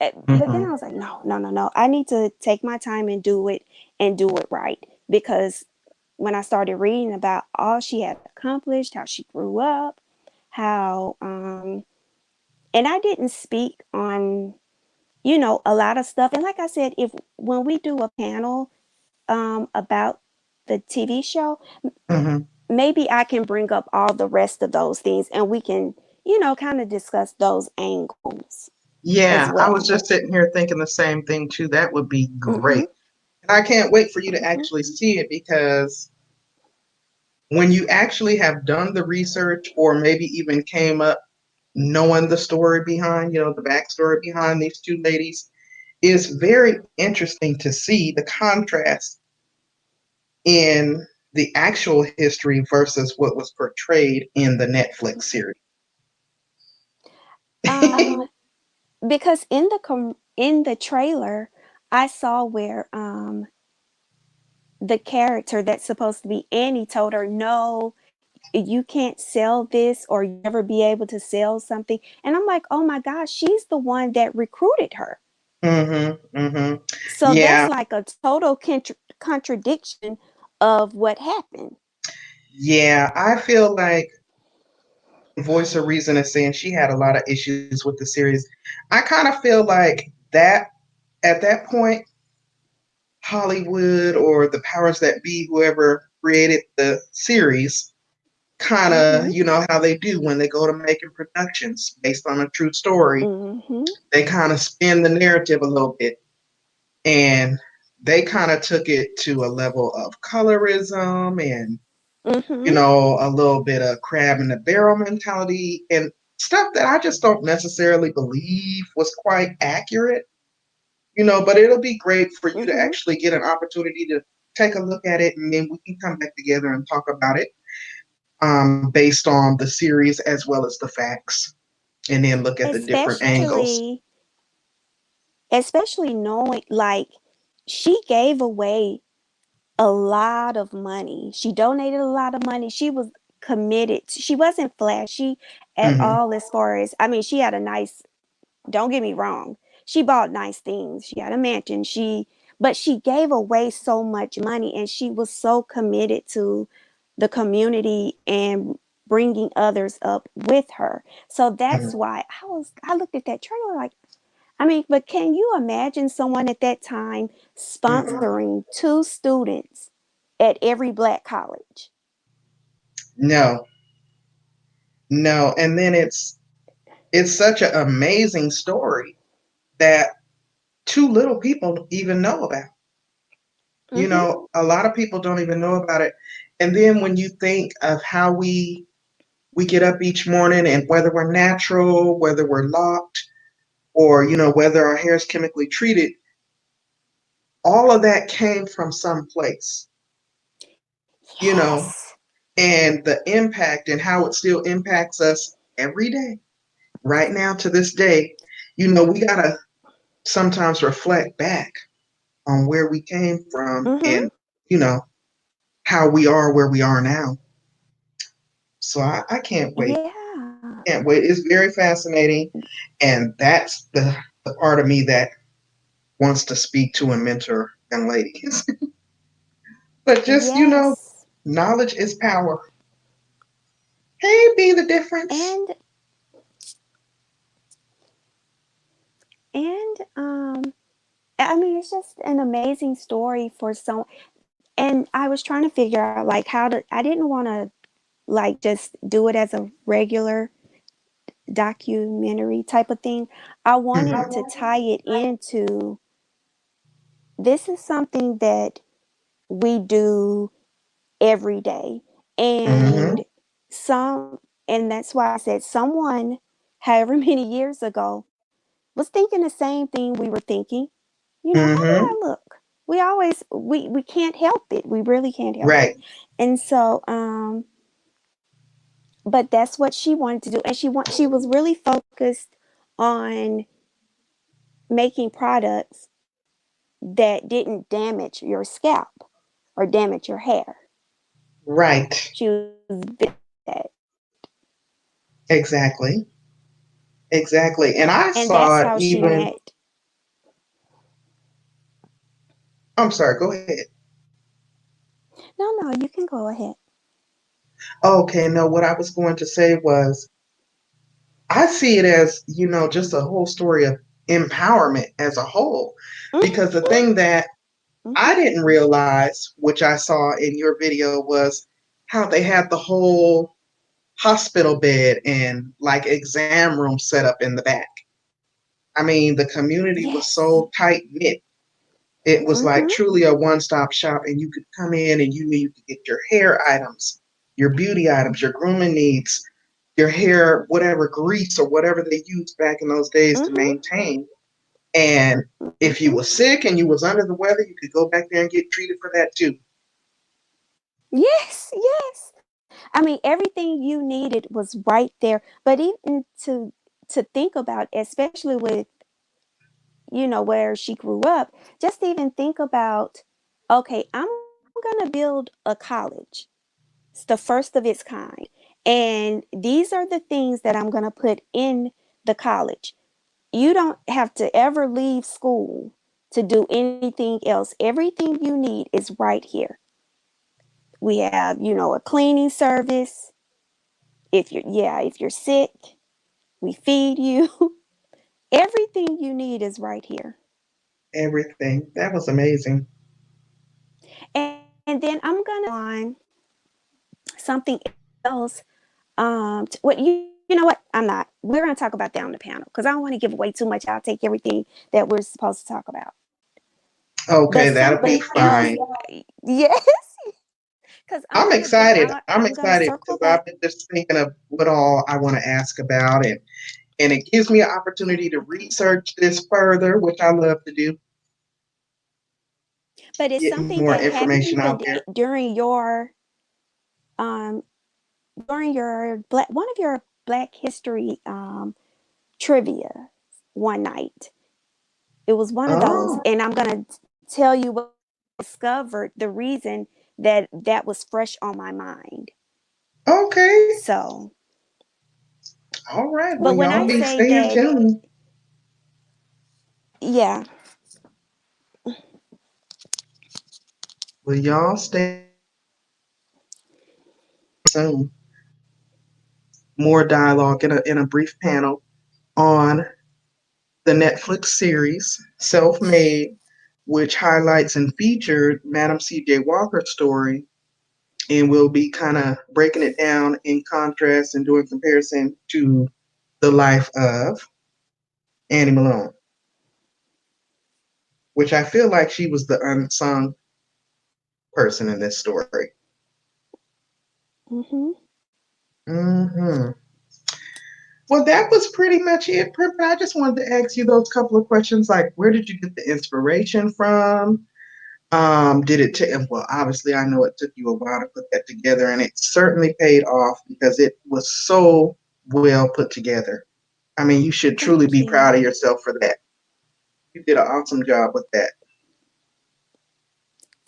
S2: But then I
S1: Hmm.
S2: was like, no, no, no, no. I need to take my time and do it right. Because when I started reading about all she had accomplished, how she grew up, how and I didn't speak on, a lot of stuff. And like I said, if when we do a panel about the TV show,
S1: Hmm.
S2: maybe I can bring up all the rest of those things and we can, kind of discuss those angles as
S1: Yeah, I was
S2: well.
S1: just sitting here thinking the same thing too. That would be
S2: Mm-hmm.
S1: great. And I can't wait for you to
S2: Mm-hmm.
S1: actually see it because when you actually have done the research or maybe even came up knowing the story behind, the backstory behind these two ladies, is very interesting to see the contrast in the actual history versus what was portrayed in the Netflix series.
S2: Um, because in the trailer, I saw where the character that's supposed to be Annie told her, "No, you can't sell this, or you never be able to sell something." And I'm like, "Oh my gosh, she's the one that recruited her."
S1: Hmm. Hmm.
S2: So that's
S1: Yeah,
S2: like a total contradiction of what happened.
S1: yeah. I feel like Voice of Reason is saying she had a lot of issues with the series. I kind of feel like that at that point, Hollywood or the powers that be, whoever created the series, kind of,
S2: Mm-hmm.
S1: how they do when they go to making productions based on a true story.
S2: Mm-hmm.
S1: They kind of spin the narrative a little bit and they kind of took it to a level of colorism and,
S2: Mm-hmm.
S1: a little bit of crab in the barrel mentality and stuff that I just don't necessarily believe was quite accurate. But it'll be great for you to
S2: Mm-hmm.
S1: actually get an opportunity to take a look at it and then we can come back together and talk about it based on the series as well as the facts and then look at the different angles.
S2: Especially especially knowing, like, she gave away a lot of money. She donated a lot of money. She was committed. She wasn't flashy at
S1: Hmm.
S2: all as far as, I mean, she had a nice, don't get me wrong. she bought nice things. She got a mansion. But she gave away so much money, and she was so committed to the community and bringing others up with her. So that's
S1: Mhm.
S2: why I looked at that trailer like, I mean, but can you imagine someone at that time
S1: Mm-mm.
S2: sponsoring two students at every black college?
S1: No, no. And then it's such an amazing story that too little people even know about.
S2: Mhm.
S1: A lot of people don't even know about it. And then when you think of how we get up each morning and whether we're natural, whether we're locked, or whether our hair is chemically treated, all of that came from some place. You know,
S2: Yes.
S1: and the impact and how it still impacts us every day, right now to this day. We gotta sometimes reflect back on where we came from
S2: Mhm.
S1: and you know how we are where we are now. So I can't wait.
S2: Yeah.
S1: Can't wait. It's very fascinating, and that's the part of me that wants to speak to and mentor young ladies. But just
S2: Yes.
S1: knowledge is power. Hey, be the difference.
S2: And and I mean, it's just an amazing story for some. And I was trying to figure out like how to. I didn't want to like just do it as a regular documentary type of thing. I wanted
S1: Hmm.
S2: to tie it into this is something that we do every day.
S1: Hmm.
S2: And and that's why I said someone, however many years ago, was thinking the same thing we were thinking. How do
S1: Hmm.
S2: I look? We can't help it. We really can't help it.
S1: Right.
S2: And so, but that's what she wanted to do. And she was really focused on making products that didn't damage your scalp or damage your hair.
S1: Right.
S2: She was that.
S1: Exactly. Exactly. And I
S2: And that's
S1: saw it
S2: how she
S1: even.
S2: wanted.
S1: I'm sorry. Go ahead.
S2: No, no, you can go ahead.
S1: Okay. No, what I was going to say was I see it as, just a whole story of empowerment as a whole. Because the
S2: Mm-hmm,
S1: thing that I
S2: mm-hmm.
S1: didn't realize, which I saw in your video, was how they had the whole hospital bed and like exam room set up in the back. I mean, the community was
S2: Yes.
S1: so tight knit. It was
S2: Mm-hmm,
S1: like truly a one stop shop, and you could come in and you knew you could get your hair items, your beauty items, your grooming needs, your hair, whatever grease or whatever they used back in those days to
S2: mm-hmm,
S1: maintain. And if you
S2: mm-hmm.
S1: was sick and you was under the weather, you could go back there and get treated for that too.
S2: Yes, yes. I mean, everything you needed was right there. But even to think about, especially with where she grew up, just even think about, okay, I'm gonna build a college. It's the first of its kind. And these are the things that I'm going to put in the college. You don't have to ever leave school to do anything else. Everything you need is right here. We have, a cleaning service. If you're sick, we feed you. Everything you need is right here.
S1: Everything. That was amazing.
S2: And then I'm going to on something else. You know what? I'm not. We're going to talk about that on the panel because I don't want to give away too much. I'll take everything that we're supposed to talk about. But
S1: Okay, that'll be
S2: something else,
S1: fine.
S2: yes, because
S1: I'm excited. I'm
S2: I'm gonna
S1: excited
S2: circle
S1: because
S2: back.
S1: I've been just thinking of what all I want to ask about, and it gives me an opportunity to research this further, which I love to do,
S2: But it's
S1: get
S2: something
S1: more
S2: that
S1: information
S2: happened
S1: out there.
S2: um during your black one of your Black History trivia one night. It was one of those,
S1: Oh,
S2: and I'm gonna tell you what I discovered the reason that was fresh on my mind.
S1: okay.
S2: So,
S1: All right. Well,
S2: but when
S1: y'all
S2: I
S1: be
S2: say
S1: staying
S2: that,
S1: tuned.
S2: Yeah.
S1: Well, y'all stay soon. More dialogue in a brief panel on the Netflix series Self Made, which highlights and featured Madam C.J. Walker's story. And we'll be kind of breaking it down in contrast and doing comparison to the life of Annie Malone, which I feel like she was the unsung person in this story.
S2: Mhm.
S1: Hmm. Well, that was pretty much it, Pip. I just wanted to ask you those couple of questions, like where did you get the inspiration from? Did it take? Well, obviously, I know it took you a while to put that together, and it certainly paid off because it was so well put together. I mean, you should truly
S2: Thank
S1: be
S2: you.
S1: proud of yourself for that. You did an awesome job with that.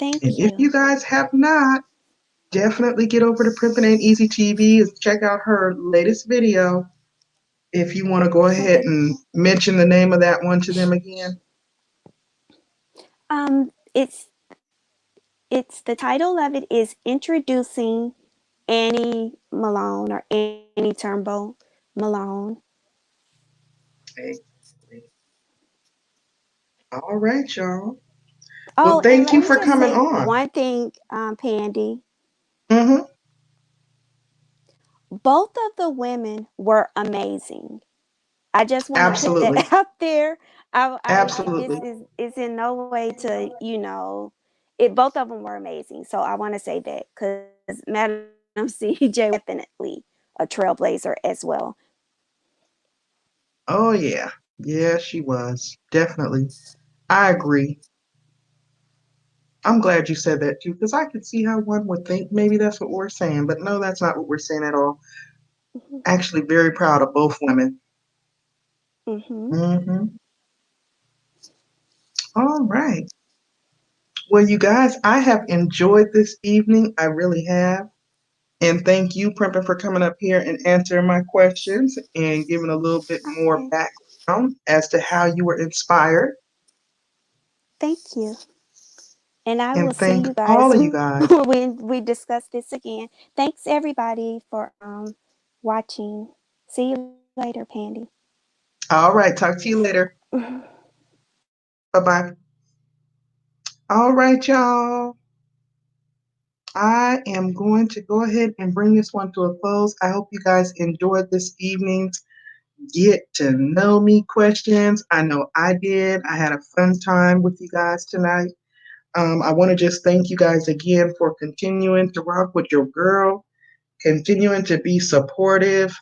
S1: And
S2: Thank
S1: if
S2: you.
S1: you guys have not, definitely get over to Primping Ain't Easy TV and check out her latest video. If you want to go ahead
S2: Okay.
S1: and mention the name of that one to them again.
S2: It's the title of it is Introducing Annie Malone or Annie Turnbull Malone.
S1: Okay. All right, y'all. Well,
S2: Oh, and
S1: thank
S2: let
S1: you
S2: me
S1: for
S2: just
S1: coming
S2: say
S1: on.
S2: one thing, Pandy.
S1: Hmm.
S2: Both of the women were amazing. I just want to put
S1: Absolutely.
S2: that out there. This
S1: Absolutely.
S2: is in no way to, it. Both of them were amazing. So I want to say that because Madam CJ was definitely a trailblazer as well.
S1: Oh, yeah. Yeah, she was. Definitely. I agree. I'm glad you said that too, because I could see how one would think maybe that's what we're saying, but no, that's not what we're saying at all.
S2: Mhm.
S1: Actually, very proud of both women.
S2: Mhm.
S1: Hmm. All right. Well, you guys, I have enjoyed this evening. I really have. And thank you, Primpin, for coming up here and answering my questions and giving a little bit more
S2: Okay.
S1: background as to how you were inspired.
S2: Thank you. And I will
S1: And
S2: see
S1: thank
S2: you
S1: all
S2: guys
S1: of you guys.
S2: when we discuss this again. Thanks everybody for watching. See you later, Pandy.
S1: All right. Talk to you later. Bye bye. All right, y'all. I am going to go ahead and bring this one to a close. I hope you guys enjoyed this evening's get to know me questions. I know I did. I had a fun time with you guys tonight. I want to just thank you guys again for continuing to rock with your girl, continuing to be supportive.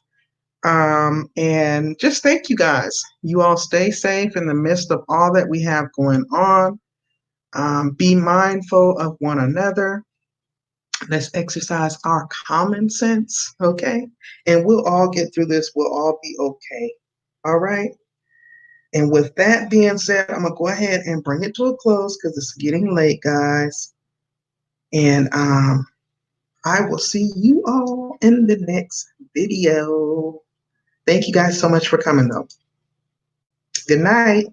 S1: And just thank you guys. You all stay safe in the midst of all that we have going on. Be mindful of one another. Let's exercise our common sense, okay? And we'll all get through this. We'll all be okay. All right? And with that being said, I'm going to go ahead and bring it to a close because it's getting late, guys. And I will see you all in the next video. Thank you guys so much for coming, though. Good night.